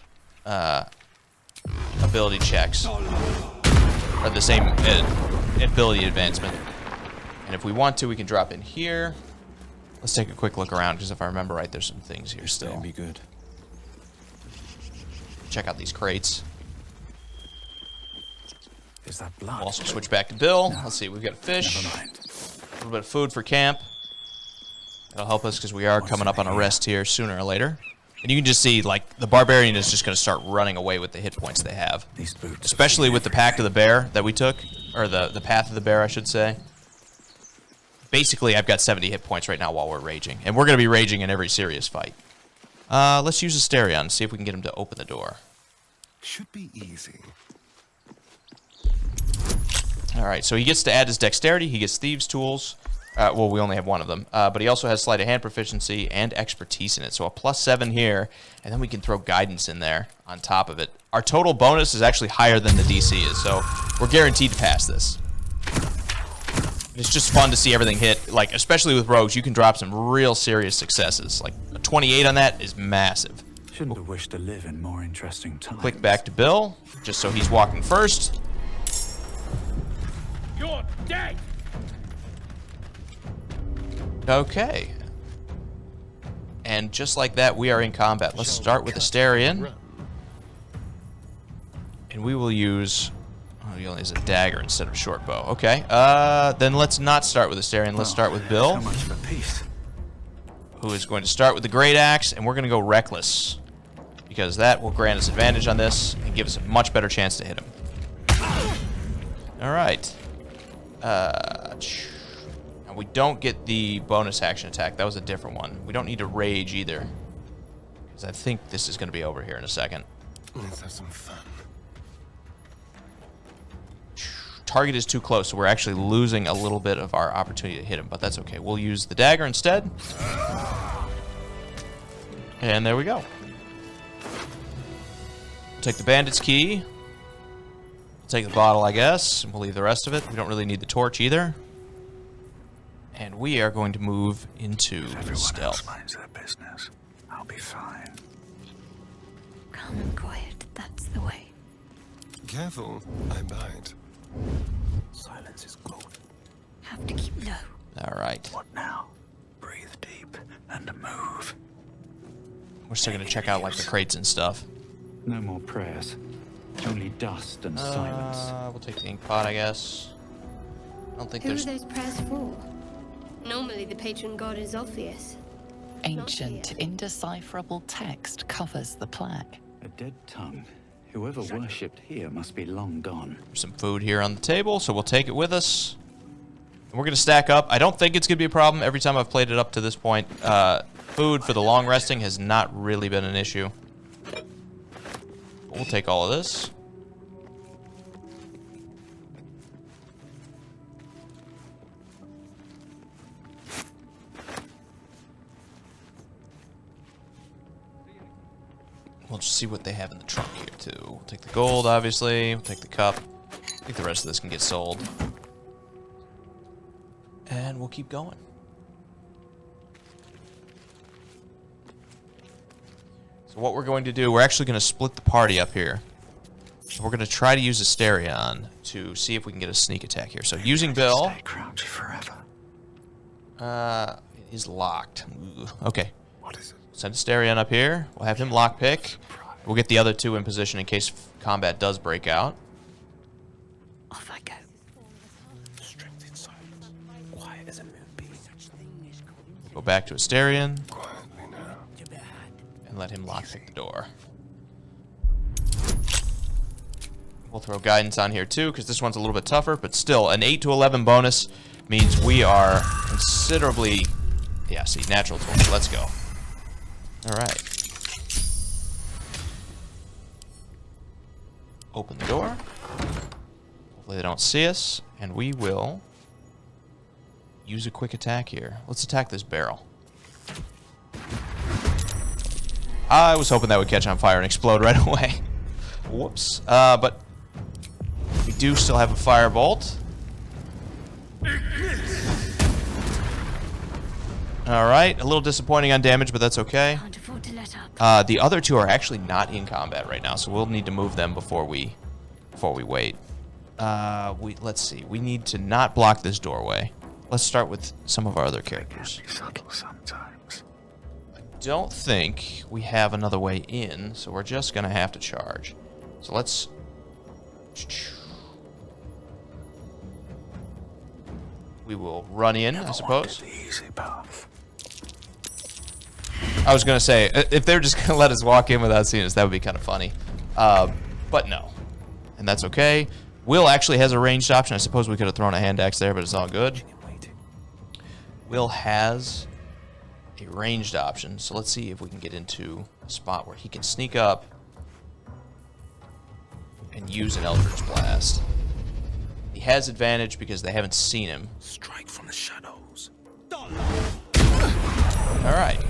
Ability checks. Or the same ability advancement. And if we want to, we can drop in here. Let's take a quick look around, because if I remember right, there's some things here still. Be good. Check out these crates. Is that blood? We'll also switch back to Bill. No. Let's see, we've got a fish. Never mind. A little bit of food for camp. That'll help us because we are coming up on a rest here sooner or later. And you can just see, like, the barbarian is just going to start running away with the hit points they have. These boots, especially with the Pact of the Bear that we took. Or the Path of the Bear, I should say. Basically, I've got 70 hit points right now while we're raging. And we're going to be raging in every serious fight. Let's use Asterion, see if we can get him to open the door. Should be easy. Alright, so he gets to add his dexterity, he gets thieves' tools. Well, we only have one of them. But he also has sleight of hand proficiency and expertise in it. So a +7 here, and then we can throw guidance in there on top of it. Our total bonus is actually higher than the DC is, so we're guaranteed to pass this. It's just fun to see everything hit. Like, especially with rogues, you can drop some real serious successes. Like, a 28 on that is massive. Shouldn't have wished to live in more interesting times. Click back to Bill, just so he's walking first. You're dead! Okay. And just like that, we are in combat. Let's start with Asterion. And we will use... Oh, he only has a dagger instead of a short bow. Okay. Then let's not start with Asterion. Let's start with Bill. So much of a piece. Who is going to start with the Great Axe, and we're going to go Reckless. Because that will grant us advantage on this and give us a much better chance to hit him. Alright. And we don't get the bonus action attack. That was a different one. We don't need to rage either. Because I think this is going to be over here in a second. Let's have some fun. Target is too close, so we're actually losing a little bit of our opportunity to hit him, but that's okay. We'll use the dagger instead. And there we go. We'll take the bandit's key. We'll take the bottle, I guess, and we'll leave the rest of it. We don't really need the torch either. And we are going to move into stealth. Minds their business. I'll be fine. Calm and quiet, that's the way. Careful, I bite. Silence is gold. Have to keep low. Alright. What now? Breathe deep and move. We're still going to check out like the crates and stuff. No more prayers. Only dust and silence. We'll take the ink pot, I guess. I don't think Who are there's... those prayers for? Normally the patron god is obvious. Ancient, indecipherable text covers the plaque. A dead tongue. Whoever worshipped here must be long gone. There's some food here on the table, so we'll take it with us. And we're going to stack up. I don't think it's going to be a problem. Every time I've played it up to this point, food for the long resting has not really been an issue. But we'll take all of this. We'll just see what they have in the trunk here, too. We'll take the gold, obviously. We'll take the cup. I think the rest of this can get sold. And we'll keep going. So what we're going to do, we're actually going to split the party up here. We're going to try to use Asterion to see if we can get a sneak attack here. So using Bill... Stay crouched forever. It is locked. Ooh, okay. What is it? Send Asterion up here. We'll have him lockpick. We'll get the other two in position in case combat does break out. Off I go. Strength in silence. Quiet as a moonbeam. Go back to Asterion. Quietly now. And let him lockpick the door. We'll throw guidance on here too, because this one's a little bit tougher, but still, an 8 to 11 bonus means we are considerably... Yeah, see, natural 20. Let's go. Alright. Open the door. Hopefully they don't see us. And we will use a quick attack here. Let's attack this barrel. I was hoping that would catch on fire and explode right away. Whoops. But we do still have a firebolt. Alright, a little disappointing on damage, but that's okay. Can't afford to let up. The other two are actually not in combat right now, so we'll need to move them before we wait. Let's see. We need to not block this doorway. Let's start with some of our other characters. Subtle sometimes. I don't think we have another way in, so we're just gonna have to charge. So let's... We will run in, I suppose. The easy path. I was gonna say, if they're just gonna let us walk in without seeing us, that would be kind of funny. But no. And that's okay. Wyll actually has a ranged option. I suppose we could have thrown a hand axe there, but it's all good. Wyll has a ranged option, so let's see if we can get into a spot where he can sneak up and use an Eldritch Blast. He has advantage because they haven't seen him. Strike from the shadows. Alright.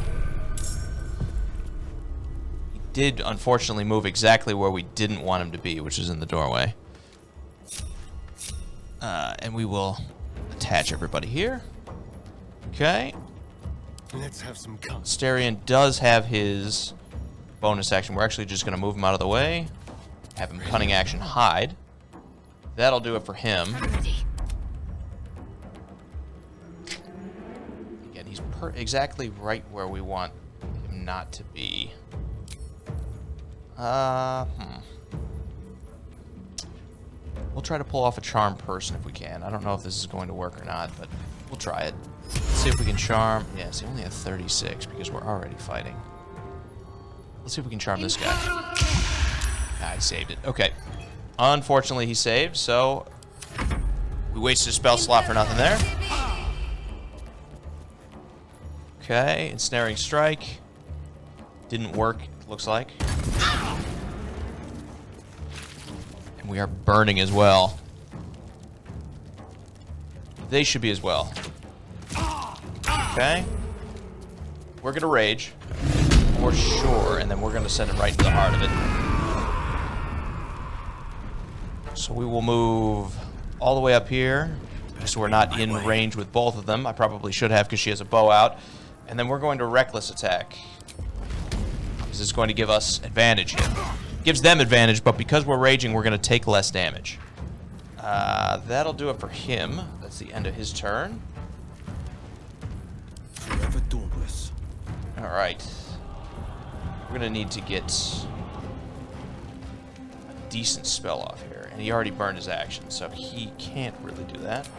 He did, unfortunately, move exactly where we didn't want him to be, which is in the doorway. And we will attach everybody here. Okay. Let's have some fun. Asterion does have his bonus action. We're actually just going to move him out of the way. Have him cunning action hide. That'll do it for him. Again, he's exactly right where we want him not to be. We'll try to pull off a charm person if we can. I don't know if this is going to work or not, but we'll try it. Let's see if we can charm. Yeah, see, only a 36 because we're already fighting. Let's see if we can charm this guy. Ah, he saved it. Okay. Unfortunately, he saved, so we wasted a spell slot for nothing there. Okay, ensnaring strike. Didn't work, looks like. And we are burning as well. They should be as well. Okay. We're gonna rage. For sure, and then we're gonna send him right into the heart of it. So we will move all the way up here, so we're not in range with both of them. I probably should have because she has a bow out. And then we're going to reckless attack. This is going to give us advantage here. Gives them advantage, but because we're raging, we're going to take less damage. That'll do it for him. That's the end of his turn. Forever dauntless. Alright. We're going to need to get a decent spell off here. And he already burned his action, so he can't really do that.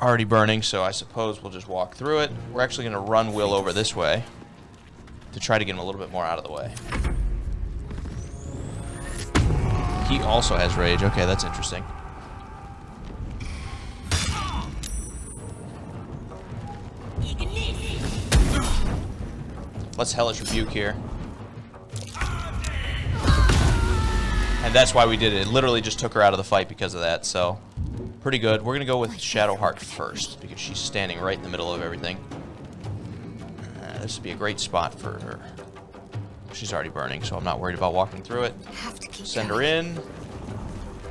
Already burning, so I suppose we'll just walk through it. We're actually going to run Wyll over this way to try to get him a little bit more out of the way. He also has rage. Okay, that's interesting. Let's Hellish Rebuke here. And that's why we did it. It literally just took her out of the fight because of that, so pretty good. We're going to go with Shadowheart first because she's standing right in the middle of everything. This would be a great spot for her. She's already burning, so I'm not worried about walking through it. Send her in.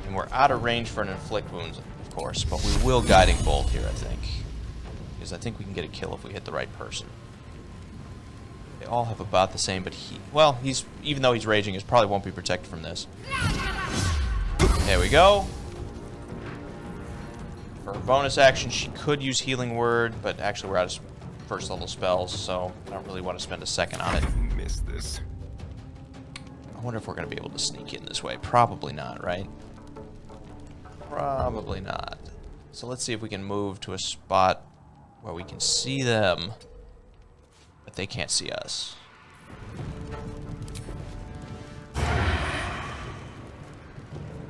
And we're out of range for an Inflict Wounds, of course, but we will Guiding Bolt here, I think. Because I think we can get a kill if we hit the right person. They all have about the same, but he's, even though he's raging, he probably won't be protected from this. There we go. For her bonus action, she could use Healing Word, but actually we're out of first level spells, so I don't really want to spend a second on it. Miss this. I wonder if we're going to be able to sneak in this way. Probably not, right? Probably not. So let's see if we can move to a spot where we can see them, but they can't see us.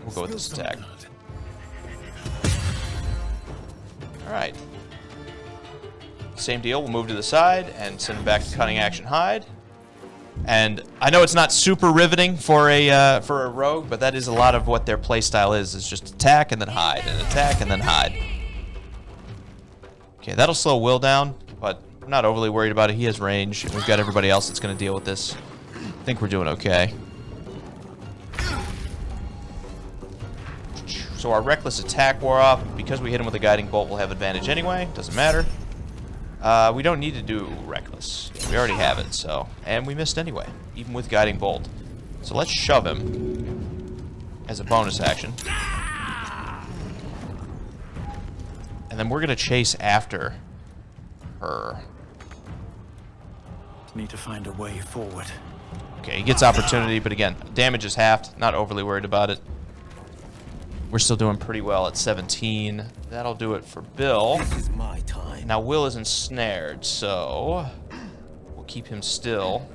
We'll go with this attack. Alright. Same deal, we'll move to the side and send him back to Cunning Action Hide. And I know it's not super riveting for a rogue, but that is a lot of what their playstyle is just attack and then hide, and attack and then hide. Okay, that'll slow Wyll down, but I'm not overly worried about it. He has range, and we've got everybody else that's going to deal with this. I think we're doing okay. So our reckless attack wore off. Because we hit him with a guiding bolt, we'll have advantage anyway. Doesn't matter. We don't need to do reckless. We already have it, so. And we missed anyway, even with guiding bolt. So let's shove him as a bonus action. And then we're going to chase after her. Need to find a way forward. Okay, he gets opportunity, but again, damage is halved. Not overly worried about it. We're still doing pretty well at 17. That'll do it for Bill. This is my time. Now Wyll is ensnared, so we'll keep him still.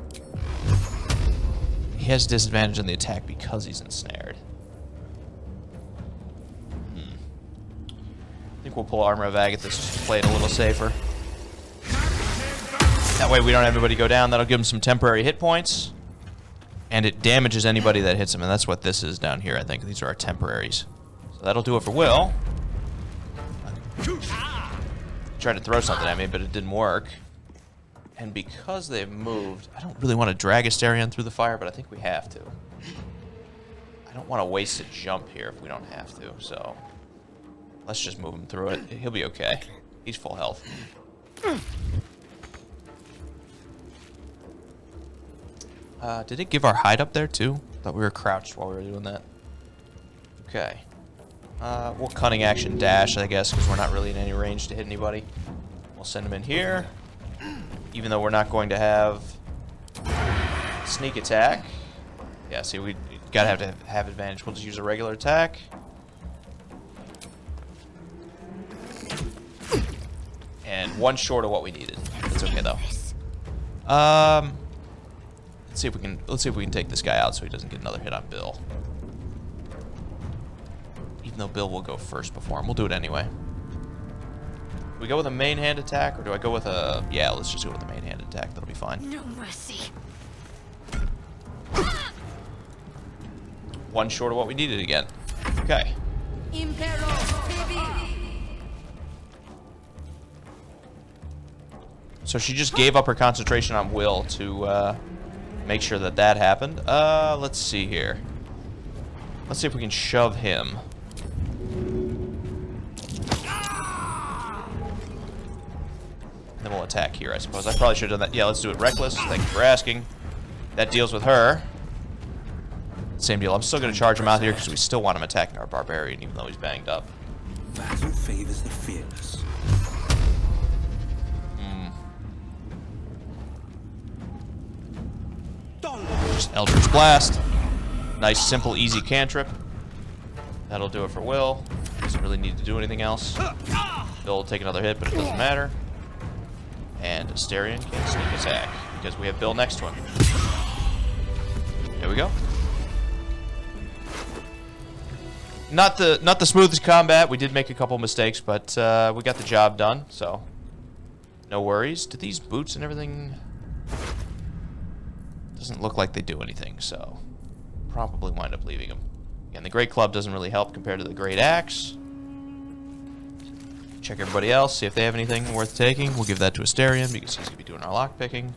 He has disadvantage on the attack because he's ensnared. I think we'll pull Armor of Agathis just to play it a little safer. That way we don't have everybody go down. That'll give him some temporary hit points. And it damages anybody that hits him, and that's what this is down here, I think. These are our temporaries. So that'll do it for Wyll. Tried to throw something at me, but it didn't work. And because they've moved, I don't really want to drag Asterion through the fire, but I think we have to. I don't want to waste a jump here if we don't have to, so let's just move him through it. He'll be okay. He's full health. Did it give our hide up there too? Thought we were crouched while we were doing that. Okay. We'll Cunning Action Dash, I guess, because we're not really in any range to hit anybody. We'll send him in here. Even though we're not going to have Sneak Attack. Yeah, see, we gotta have advantage. We'll just use a regular attack. And one short of what we needed. That's okay though. Let's see if we can take this guy out so he doesn't get another hit on Bill. Even though Bill will go first before him, we'll do it anyway. Do we go with a main hand attack, or do I go with a... Yeah, let's just go with the main hand attack. That'll be fine. No mercy. One short of what we needed again. Okay. So she just gave up her concentration on Wyll to make sure that that happened. Let's see here. Let's see if we can shove him. Then we'll attack here, I suppose. I probably should have done that. Yeah, let's do it reckless. Thank you for asking. That deals with her. Same deal. I'm still going to charge him out here because we still want him attacking our barbarian, even though he's banged up. Battle favors the fearless. Just Eldritch Blast. Nice, simple, easy cantrip. That'll do it for Wyll. Doesn't really need to do anything else. Bill will take another hit, but it doesn't matter. And Asterion can sneak attack because we have Bill next to him. There we go. Not the smoothest combat. We did make a couple mistakes, but we got the job done, so no worries. Do these boots and everything... Doesn't look like they do anything, so probably wind up leaving them. Again, the Great Club doesn't really help compared to the Great Axe. Check everybody else, see if they have anything worth taking. We'll give that to Asterion because he's going to be doing our lockpicking.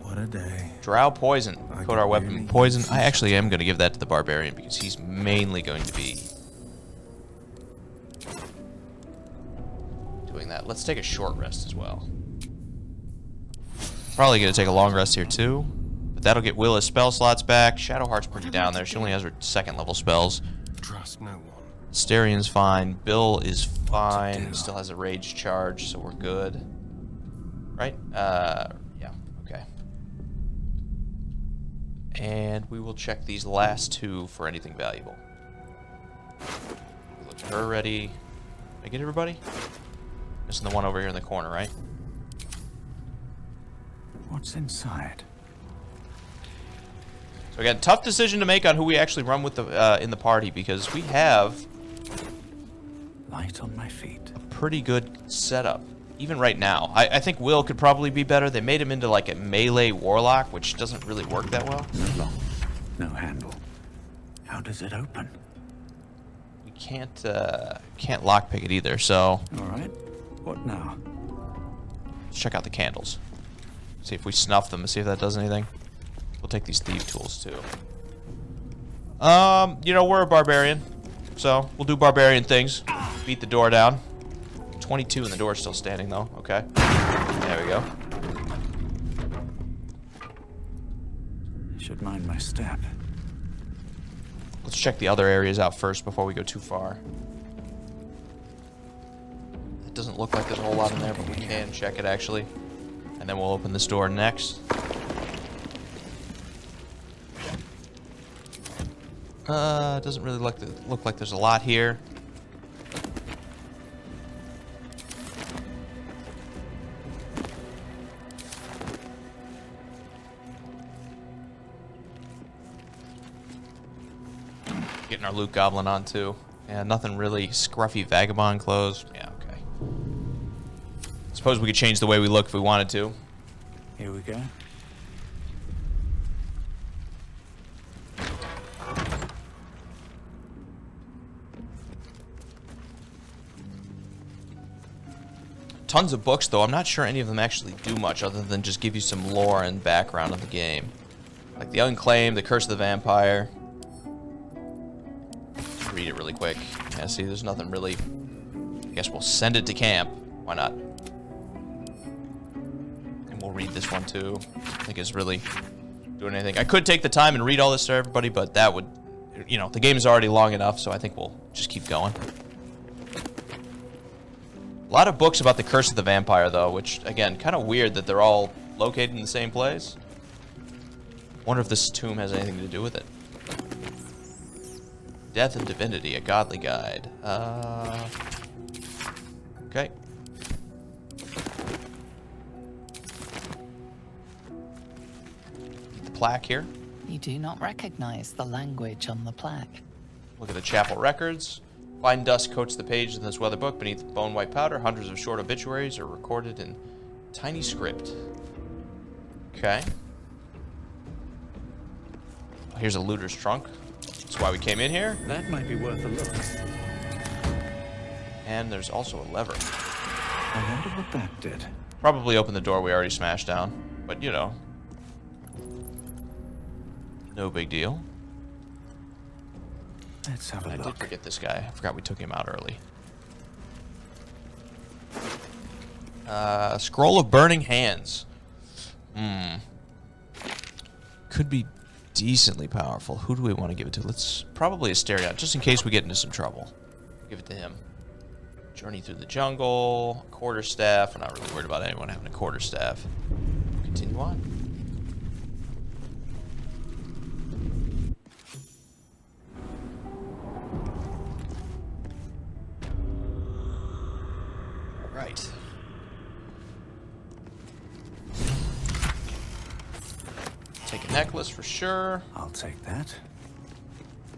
What a day. Drow Poison. Coat our weapon Poison. I actually am going to give that to the Barbarian because he's mainly going to be doing that. Let's take a short rest as well. Probably going to take a long rest here too. But that'll get Wyll his spell slots back. Shadowheart's pretty down there. She only has her second level spells. Trust no one. Asтерion's fine. Bill is fine. He still has a rage charge, so we're good. Right? Yeah. Okay. And we will check these last two for anything valuable. Look at her already. Did I get everybody? Missing the one over here in the corner, right? What's inside? So again, tough decision to make on who we actually run with the in the party because we have light on my feet. A pretty good setup, even right now. I think Wyll could probably be better. They made him into like a melee warlock, which doesn't really work that well. No lock, no handle. How does it open? We can't lockpick it either. So. All right. What now? Let's check out the candles. See if we snuff them and see if that does anything. We'll take these thief tools too. You know, we're a barbarian, so we'll do barbarian things. Beat the door down. 22 and the door's still standing though. Okay. There we go. Should mind my step. Let's check the other areas out first before we go too far. It doesn't look like there's a whole lot in there, but we can check it actually. And then we'll open this door next. Doesn't really look like there's a lot here. Getting our loot goblin on too. Yeah, nothing really. Scruffy vagabond clothes. Yeah, okay. Suppose we could change the way we look if we wanted to. Here we go. Tons of books, though. I'm not sure any of them actually do much other than just give you some lore and background of the game. Like the Unclaimed, the Curse of the Vampire. Just read it really quick. Yeah, see, there's nothing really. I guess we'll send it to camp. Why not? And we'll read this one too. I think it's really doing anything. I could take the time and read all this to everybody, but that would, you know, the game is already long enough, so I think we'll just keep going. A lot of books about the Curse of the Vampire, though, which, again, kind of weird that they're all located in the same place. Wonder if this tomb has anything to do with it. Death and Divinity, a godly guide. Okay. The plaque here. You do not recognize the language on the plaque. Look at the chapel records. Fine dust coats the page in this weather book. Beneath bone white powder, hundreds of short obituaries are recorded in tiny script. Okay. Here's a looter's trunk. That's why we came in here. That might be worth a look. And there's also a lever. I wonder what that did. Probably opened the door we already smashed down. But, you know. No big deal. Let's have a look. I did forget this guy. I forgot we took him out early. Scroll of Burning Hands. Could be decently powerful. Who do we want to give it to? Let's probably Asterion, just in case we get into some trouble. Give it to him. Journey through the jungle, quarterstaff. We're not really worried about anyone having a quarterstaff. Continue on. Right. Take a necklace for sure. I'll take that.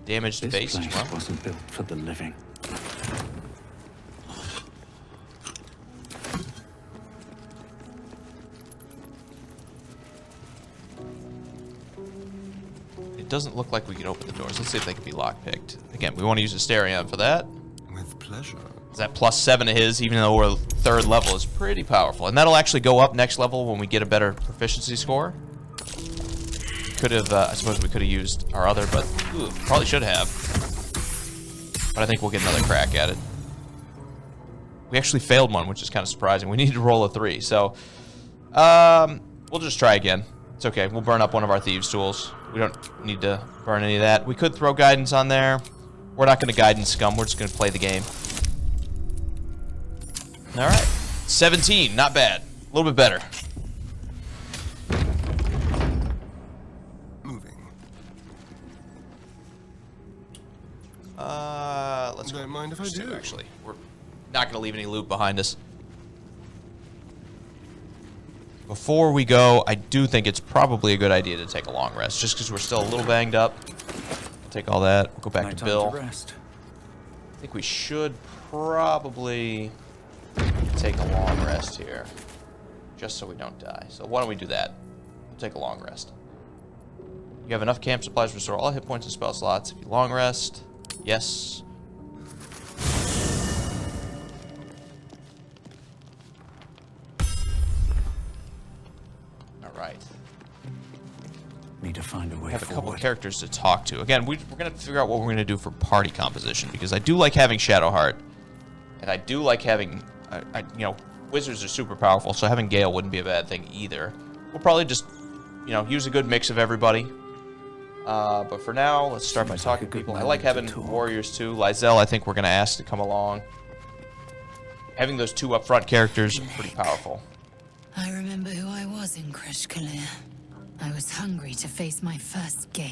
Damage to base as well. This wasn't built for the living. It doesn't look like we can open the doors. Let's see if they can be lockpicked. Again, we want to use Asterion for that. With pleasure. That +7 to his, even though we're 3rd level, is pretty powerful. And that'll actually go up next level when we get a better proficiency score. Could have, I suppose we could have used our other, but probably should have. But I think we'll get another crack at it. We actually failed one, which is kind of surprising. We need to roll a 3, so we'll just try again. It's okay. We'll burn up one of our thieves' tools. We don't need to burn any of that. We could throw guidance on there. We're not going to guidance scum. We're just going to play the game. All right. 17. Not bad. A little bit better. Let's go. Don't mind if I do. Actually, we're not going to leave any loot behind us. Before we go, I do think it's probably a good idea to take a long rest, just because we're still a little banged up. We'll take all that. We'll go back to Bill. I think we should probably take a long rest here, just so we don't die. So why don't we do that? We'll take a long rest. You have enough camp supplies to restore all hit points and spell slots. If you long rest, yes. All right. Need to find a way. We have a couple of characters to talk to. Again, we're going to figure out what we're going to do for party composition, because I do like having Shadowheart, and I do like having, you know, wizards are super powerful, so having Gael wouldn't be a bad thing either. We'll probably just, you know, use a good mix of everybody. But for now, let's start by talking to people. I like having warriors too. Lae'zel, I think we're going to ask to come along. Having those 2 upfront characters, pretty powerful. I remember who I was in Kreshkalir. I was hungry to face my first Gael.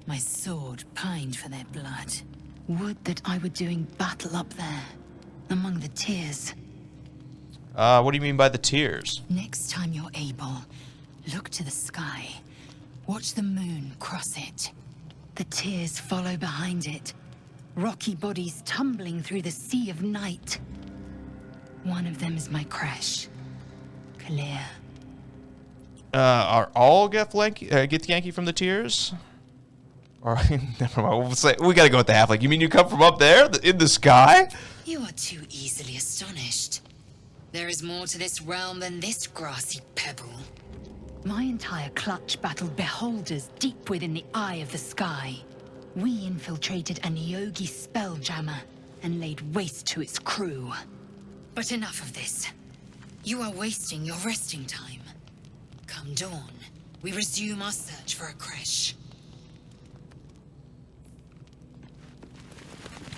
My sword pined for their blood. Would that I were doing battle up there, among the tears. What do you mean by the tears? Next time you're able, look to the sky. Watch the moon cross it. The tears follow behind it. Rocky bodies tumbling through the sea of night. One of them is my Kresh. Clear. Are all Githyanki from the tears? Or never mind. We'll say we gotta go with the halfling. You mean you come from up there, in the sky? You are too easily astonished. There is more to this realm than this grassy pebble. My entire clutch battled beholders deep within the eye of the sky. We infiltrated a Yogi spelljammer and laid waste to its crew. But enough of this. You are wasting your resting time. Come dawn, we resume our search for a Kresh.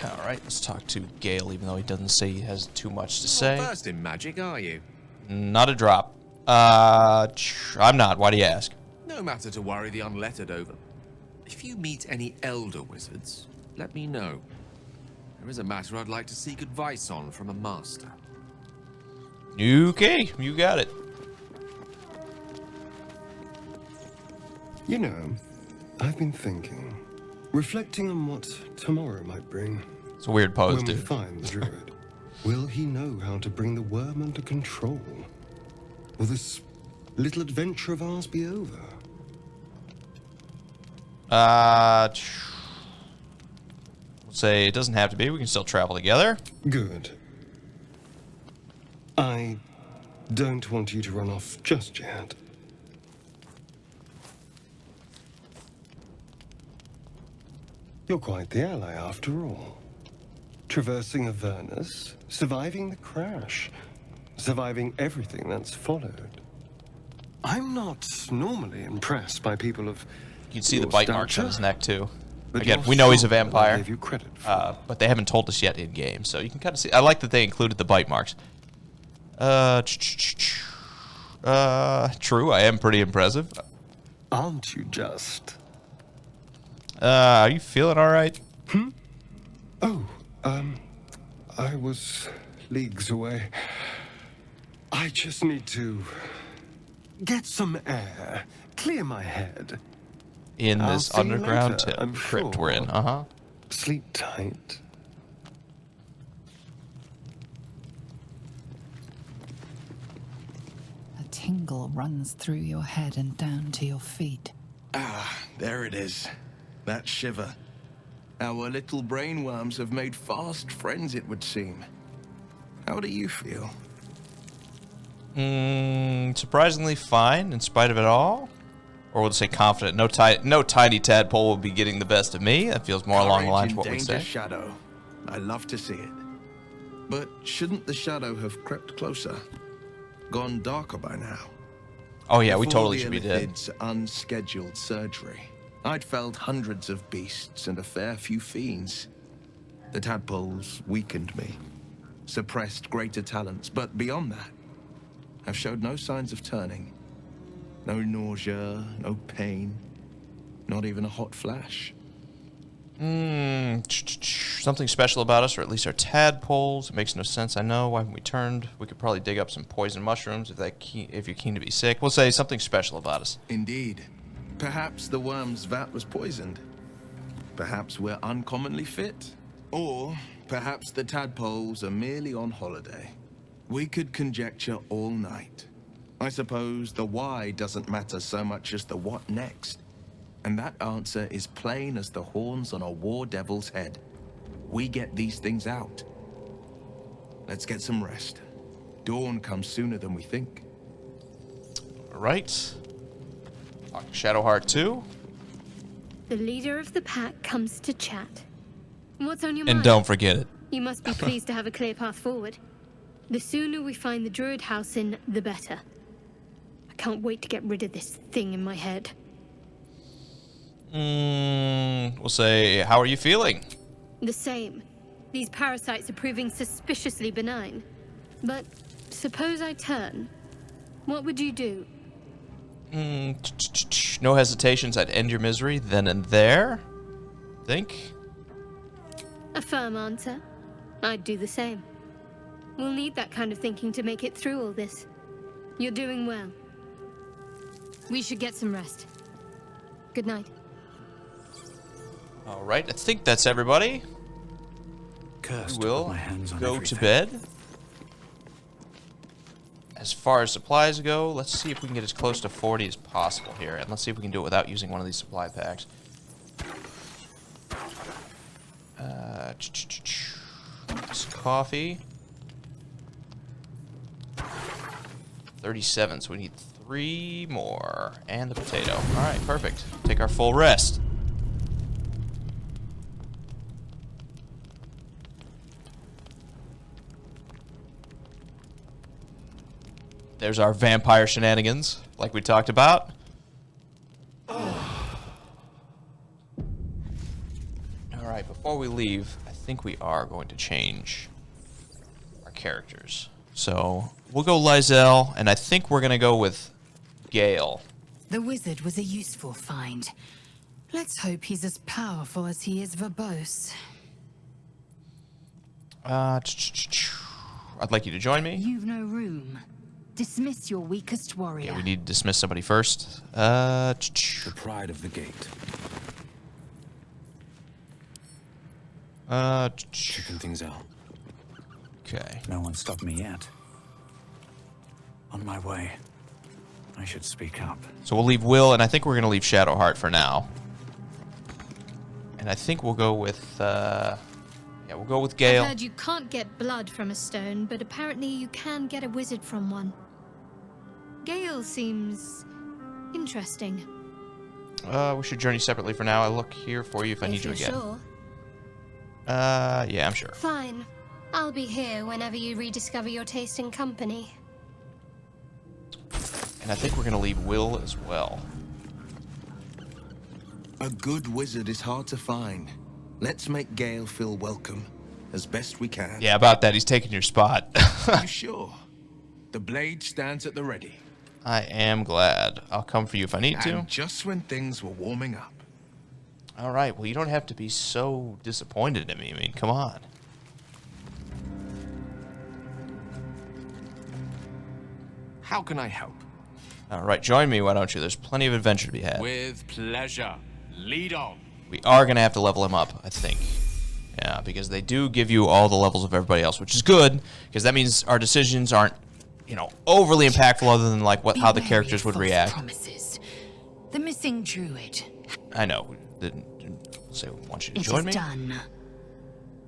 Alright, let's talk to Gael, even though he doesn't say he has too much to say. Not versed in magic, are you? Not a drop. I'm not. Why do you ask? No matter to worry the unlettered over. If you meet any elder wizards, let me know. There is a matter I'd like to seek advice on from a master. Okay, you got it. You know, I've been thinking, reflecting on what tomorrow might bring. It's a weird pose, when dude. We find the druid, will he know how to bring the worm under control? Will this little adventure of ours be over? We'll say it doesn't have to be. We can still travel together. Good. I don't want you to run off just yet. You're quite the ally after all. Traversing Avernus, surviving the crash, surviving everything that's followed. I'm not normally impressed by people of You can see the bite marks on his neck too. But Again, you're we know he's a stronger than I vampire, gave you credit but they haven't told us yet in game, so you can kind of see. I like that they included the bite marks. True, I am pretty impressive. Aren't you just? Are you feeling all right? Oh, I was leagues away. I just need to get some air, clear my head. In I'll this see you underground later, I'm crypt sure. we're in, Sleep tight. A tingle runs through your head and down to your feet. Ah, there it is. That shiver. Our little brainworms have made fast friends, it would seem. How do you feel? Surprisingly fine in spite of it all. Or we'll say confident. No tiny tadpole will be getting the best of me. That feels more along the lines of what we say. Shadow. I love to see it. But shouldn't the shadow have crept closer? Gone darker by now? Oh yeah, we Before totally the should be dead. Illithid's unscheduled surgery, I'd felled hundreds of beasts and a fair few fiends. The tadpoles weakened me, suppressed greater talents, but beyond that, have showed no signs of turning. No nausea, no pain, not even a hot flash. Something special about us, or at least our tadpoles. It makes no sense. I know why we turned. We could probably dig up some poison mushrooms if you're keen to be sick. We'll say something special about us. Indeed. Perhaps the worm's vat was poisoned. Perhaps we're uncommonly fit. Or perhaps the tadpoles are merely on holiday. We could conjecture all night. I suppose the why doesn't matter so much as the what next. And that answer is plain as the horns on a war devil's head. We get these things out. Let's get some rest. Dawn comes sooner than we think. All right. Shadowheart 2. The leader of the pack comes to chat. What's on your mind? And don't forget it. You must be pleased to have a clear path forward. The sooner we find the druid house in, the better. I can't wait to get rid of this thing in my head. We'll say, how are you feeling? The same. These parasites are proving suspiciously benign. But suppose I turn. What would you do? No hesitations. I'd end your misery then and there. Think. A firm answer. I'd do the same. We'll need that kind of thinking to make it through all this. You're doing well. We should get some rest. Good night. All right, I think that's everybody. Cursed We will to put my hands on go everything. to bed. As far as supplies go, let's see if we can get as close to 40 as possible here. And let's see if we can do it without using one of these supply packs. This coffee. 37, so we need 3 more. And the potato. All right, perfect. Take our full rest. There's our vampire shenanigans, like we talked about. Alright, before we leave, I think we are going to change our characters. So, we'll go Lae'zel, and I think we're going to go with Gael. The wizard was a useful find. Let's hope he's as powerful as he is verbose. I'd like you to join me. You've no room. Dismiss your weakest warrior. Yeah, we need to dismiss somebody first. The pride of the gate. Checking things out. Okay. No one stopped me yet. On my way. I should speak up. So we'll leave Wyll, and I think we're going to leave Shadowheart for now. And I think we'll go with, yeah, we'll go with Gael. I heard you can't get blood from a stone, but apparently you can get a wizard from one. Gael seems interesting. We should journey separately for now. I'll look here for you if I need you again. Sure. Yeah, I'm sure. Fine. I'll be here whenever you rediscover your taste in company. And I think we're going to leave Wyll as well. A good wizard is hard to find. Let's make Gael feel welcome as best we can. Yeah, about that. He's taking your spot. You sure? The blade stands at the ready. I am glad. I'll come for you if I need to. And just when things were warming up. All right. Well, you don't have to be so disappointed in me. I mean, come on. How can I help? All right. Join me, why don't you? There's plenty of adventure to be had. With pleasure. Lead on. We are going to have to level him up, I think. Yeah, because they do give you all the levels of everybody else, which is good, because that means our decisions aren't, you know, overly impactful other than, like, how the characters would react. Promises. The missing druid. I know. Didn't say we want you to join me. Done.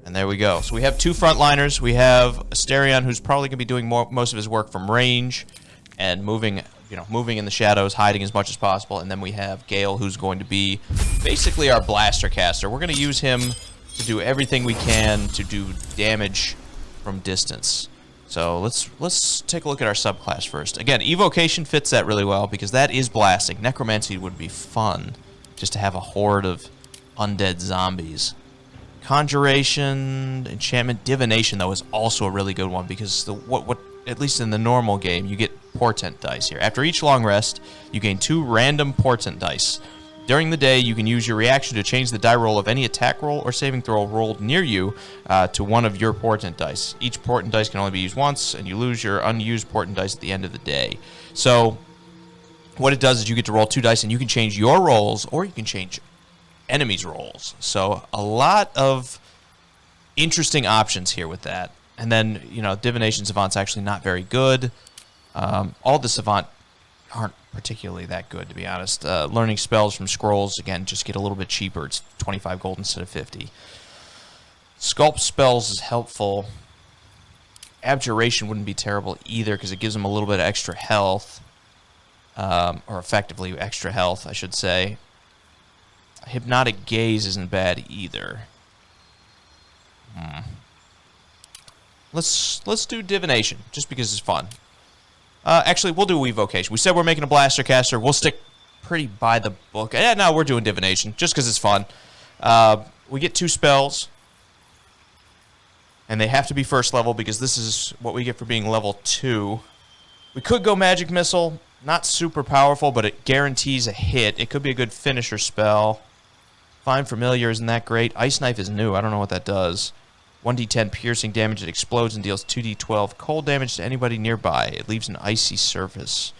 And there we go. So we have two frontliners. We have Asterion, who's probably going to be doing most of his work from range and moving in the shadows, hiding as much as possible. And then we have Gael, who's going to be basically our blaster caster. We're going to use him to do everything we can to do damage from distance. So let's take a look at our subclass first. Again, evocation fits that really well because that is blasting. Necromancy would be fun, just to have a horde of undead zombies. Conjuration, enchantment, divination though is also a really good one because what at least in the normal game you get portent dice here. After each long rest, you gain 2 random portent dice. During the day, you can use your reaction to change the die roll of any attack roll or saving throw rolled near you to one of your portent dice. Each portent dice can only be used once, and you lose your unused portent dice at the end of the day. So what it does is you get to roll 2 dice, and you can change your rolls, or you can change enemies' rolls. So a lot of interesting options here with that. And then, you know, Divination Savant's actually not very good. All the Savant aren't particularly that good, to be honest. Learning spells from scrolls, again, just get a little bit cheaper. It's 25 gold instead of 50. Sculpt spells is helpful. Abjuration wouldn't be terrible either because it gives them a little bit of extra health. Or effectively extra health, I should say. Hypnotic Gaze isn't bad either. Let's do Divination, just because it's fun. Actually, we'll do Evocation. We said we're making a Blaster Caster. We'll stick pretty by the book. Yeah, no, we're doing Divination, just because it's fun. We get 2 spells. And they have to be first level, because this is what we get for being level 2. We could go Magic Missile. Not super powerful, but it guarantees a hit. It could be a good finisher spell. Find Familiar isn't that great. Ice Knife is new. I don't know what that does. 1d10 piercing damage. It explodes and deals 2d12 cold damage to anybody nearby. It leaves an icy surface.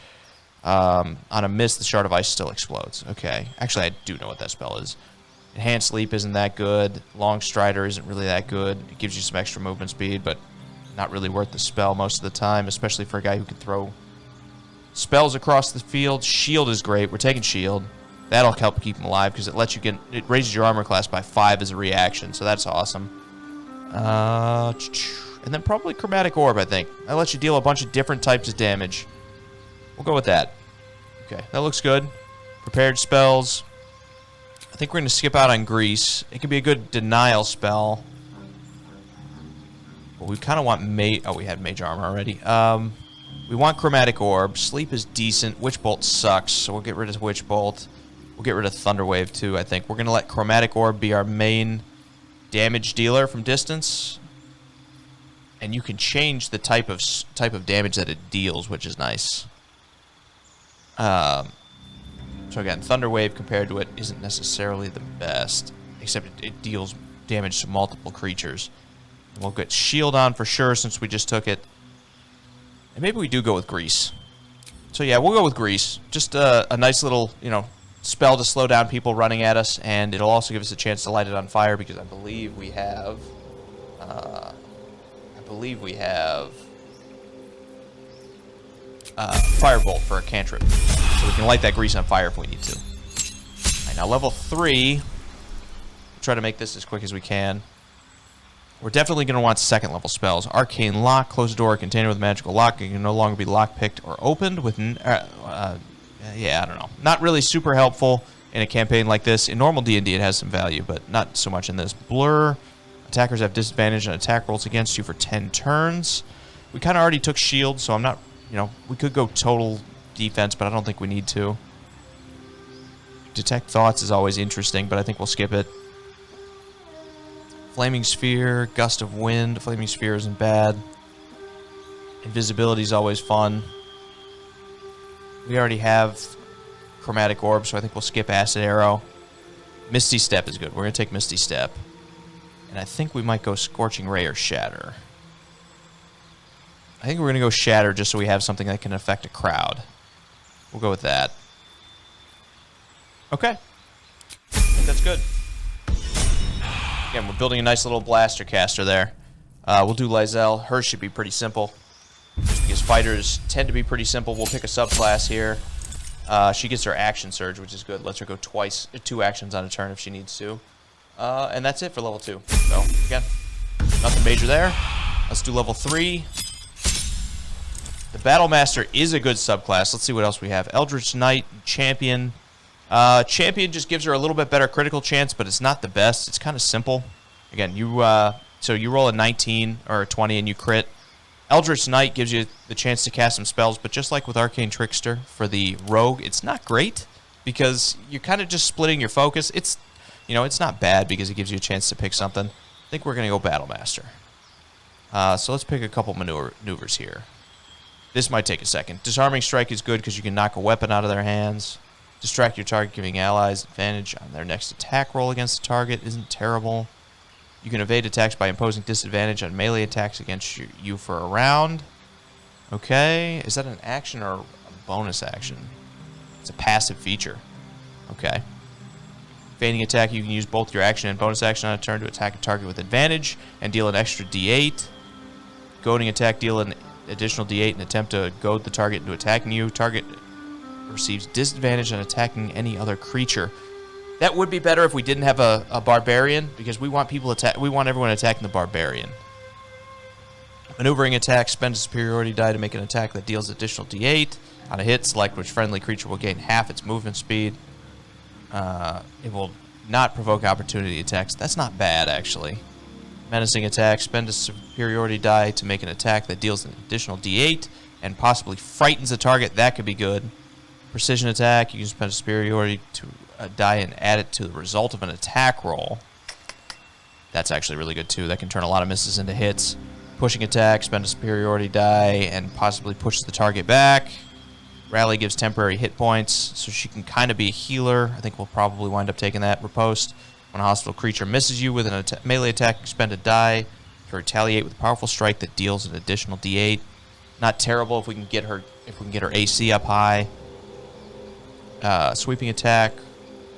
On a miss, the Shard of Ice still explodes. Okay. Actually, I do know what that spell is. Enhanced Leap isn't that good. Long Strider isn't really that good. It gives you some extra movement speed, but not really worth the spell most of the time, especially for a guy who can throw spells across the field. Shield is great. We're taking Shield. That'll help keep him alive because it raises your armor class by 5 as a reaction, so that's awesome. And then probably Chromatic Orb, I think. That lets you deal a bunch of different types of damage. We'll go with that. Okay, that looks good. Prepared spells. I think we're going to skip out on Grease. It could be a good denial spell. But we kind of want we had Mage Armor already. We want Chromatic Orb. Sleep is decent. Witch Bolt sucks, so we'll get rid of Witch Bolt. We'll get rid of Thunder Wave too, I think. We're going to let Chromatic Orb be our main damage dealer from distance. And you can change the type of damage that it deals, which is nice. So again, Thunder Wave compared to it isn't necessarily the best, except it deals damage to multiple creatures. We'll get Shield on for sure since we just took it. And maybe we do go with Grease. So yeah, we'll go with Grease. Just a nice little, you know, spell to slow down people running at us, and it'll also give us a chance to light it on fire because I believe we have... Firebolt for a cantrip. So we can light that Grease on fire if we need to. Alright, now level 3. We'll try to make this as quick as we can. We're definitely going to want second level spells. Arcane Lock, close a door, container with a magical lock. It can no longer be lock-picked or opened with... yeah, I don't know. Not really super helpful in a campaign like this. In normal D&D it has some value, but not so much in this. Blur. Attackers have disadvantage on attack rolls against you for 10 turns. We kind of already took shield, so I'm not... You know, we could go total defense, but I don't think we need to. Detect Thoughts is always interesting, but I think we'll skip it. Flaming Sphere, Gust of Wind. Flaming Sphere isn't bad. Invisibility is always fun. We already have Chromatic Orb, so I think we'll skip Acid Arrow. Misty Step is good. We're going to take Misty Step. And I think we might go Scorching Ray or Shatter. I think we're going to go Shatter just so we have something that can affect a crowd. We'll go with that. Okay. I think that's good. Again, we're building a nice little blaster caster there. We'll do Lae'zel. Hers should be pretty simple. Just because fighters tend to be pretty simple. We'll pick a subclass here. She gets her action surge, which is good. Lets her go 2 actions on a turn if she needs to. And that's it for level 2. So, again, nothing major there. Let's do level 3. The Battlemaster is a good subclass. Let's see what else we have. Eldritch Knight, Champion. Champion just gives her a little bit better critical chance, but it's not the best. It's kind of simple. Again, so you roll a 19 or a 20 and you crit. Eldritch Knight gives you the chance to cast some spells, but just like with Arcane Trickster for the Rogue, it's not great because you're kind of just splitting your focus. It's, you know, it's not bad because it gives you a chance to pick something. I think we're going to go Battlemaster. So let's pick a couple maneuvers here. This might take a second. Disarming Strike is good because you can knock a weapon out of their hands. Distract your target, giving allies advantage on their next attack roll against the target. Isn't terrible. You can evade attacks by imposing disadvantage on melee attacks against you for a round. Okay. Is that an action or a bonus action? It's a passive feature. Okay. Feigning attack, you can use both your action and bonus action on a turn to attack a target with advantage and deal an extra d8. Goading attack, deal an additional d8 and attempt to goad the target into attacking you. Target receives disadvantage on attacking any other creature. That would be better if we didn't have a barbarian, because we want everyone attacking the barbarian. Maneuvering attack, spend a superiority die to make an attack that deals additional d8. On a hit, select which friendly creature will gain half its movement speed. It will not provoke opportunity attacks. That's not bad, actually. Menacing attack, spend a superiority die to make an attack that deals an additional d8 and possibly frightens a target. That could be good. Precision attack, you can spend a superiority to a die and add it to the result of an attack roll. That's actually really good too. That can turn a lot of misses into hits. Pushing attack, spend a superiority die and possibly push the target back. Rally gives temporary hit points, so she can kind of be a healer. I think we'll probably wind up taking that. Riposte. When a hostile creature misses you with an melee attack, spend a die to retaliate with a powerful strike that deals an additional d8. Not terrible if we can get her AC up high. Sweeping attack,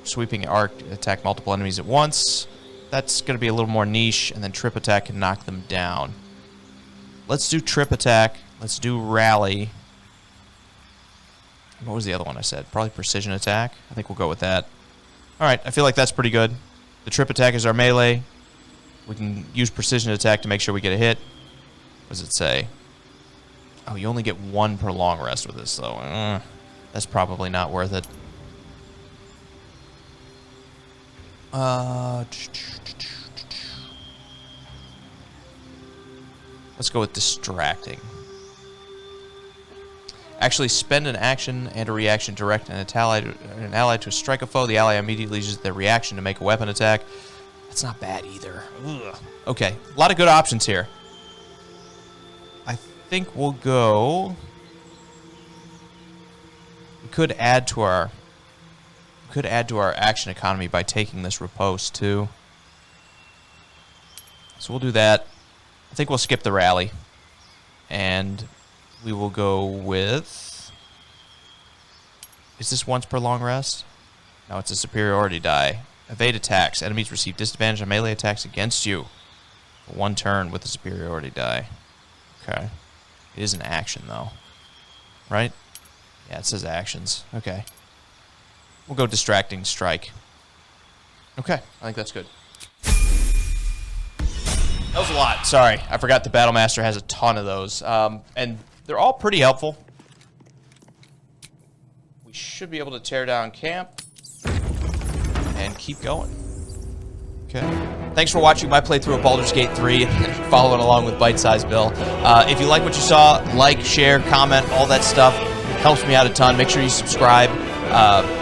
sweeping arc, attack multiple enemies at once. That's going to be a little more niche, and then trip attack can knock them down. Let's do trip attack. Let's do rally. What was the other one I said? Probably precision attack. I think we'll go with that. All right, I feel like that's pretty good. The trip attack is our melee. We can use precision attack to make sure we get a hit. What does it say? Oh, you only get 1 per long rest with this, though. That's probably not worth it. Let's go with distracting. Actually, spend an action and a reaction direct an ally to strike a foe. The ally immediately uses their reaction to make a weapon attack. That's not bad either. Ugh. Okay, a lot of good options here. I think we'll go... We could add to our could add to our action economy by taking this riposte, too. So we'll do that. I think we'll skip the rally. And we will go with... Is this once per long rest? No, it's a superiority die. Evade attacks. Enemies receive disadvantage on melee attacks against you. For 1 turn with the superiority die. Okay. It is an action, though. Right? Yeah, it says actions. Okay. We'll go Distracting Strike. Okay, I think that's good. That was a lot. Sorry, I forgot the Battlemaster has a ton of those. And they're all pretty helpful. We should be able to tear down camp and keep going. Okay. Thanks for watching my playthrough of Baldur's Gate 3 and following along with Bite Size Bill. If you like what you saw, like, share, comment, all that stuff. Helps me out a ton. Make sure you subscribe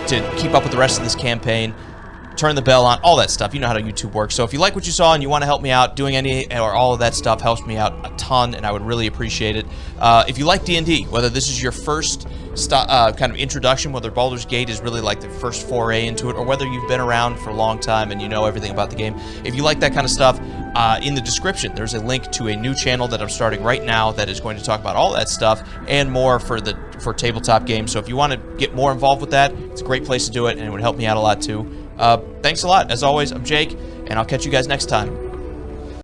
to keep up with the rest of this campaign. Turn the bell on, all that stuff. You know how YouTube works. So if you like what you saw and you want to help me out, doing any or all of that stuff helps me out a ton, and I would really appreciate it. If you like D&D, whether this is your first kind of introduction, whether Baldur's Gate is really like the first foray into it, or whether you've been around for a long time and you know everything about the game, if you like that kind of stuff, in the description, there's a link to a new channel that I'm starting right now that is going to talk about all that stuff and more for tabletop games. So if you want to get more involved with that, it's a great place to do it, and it would help me out a lot too. Thanks a lot. As always, I'm Jake, and I'll catch you guys next time.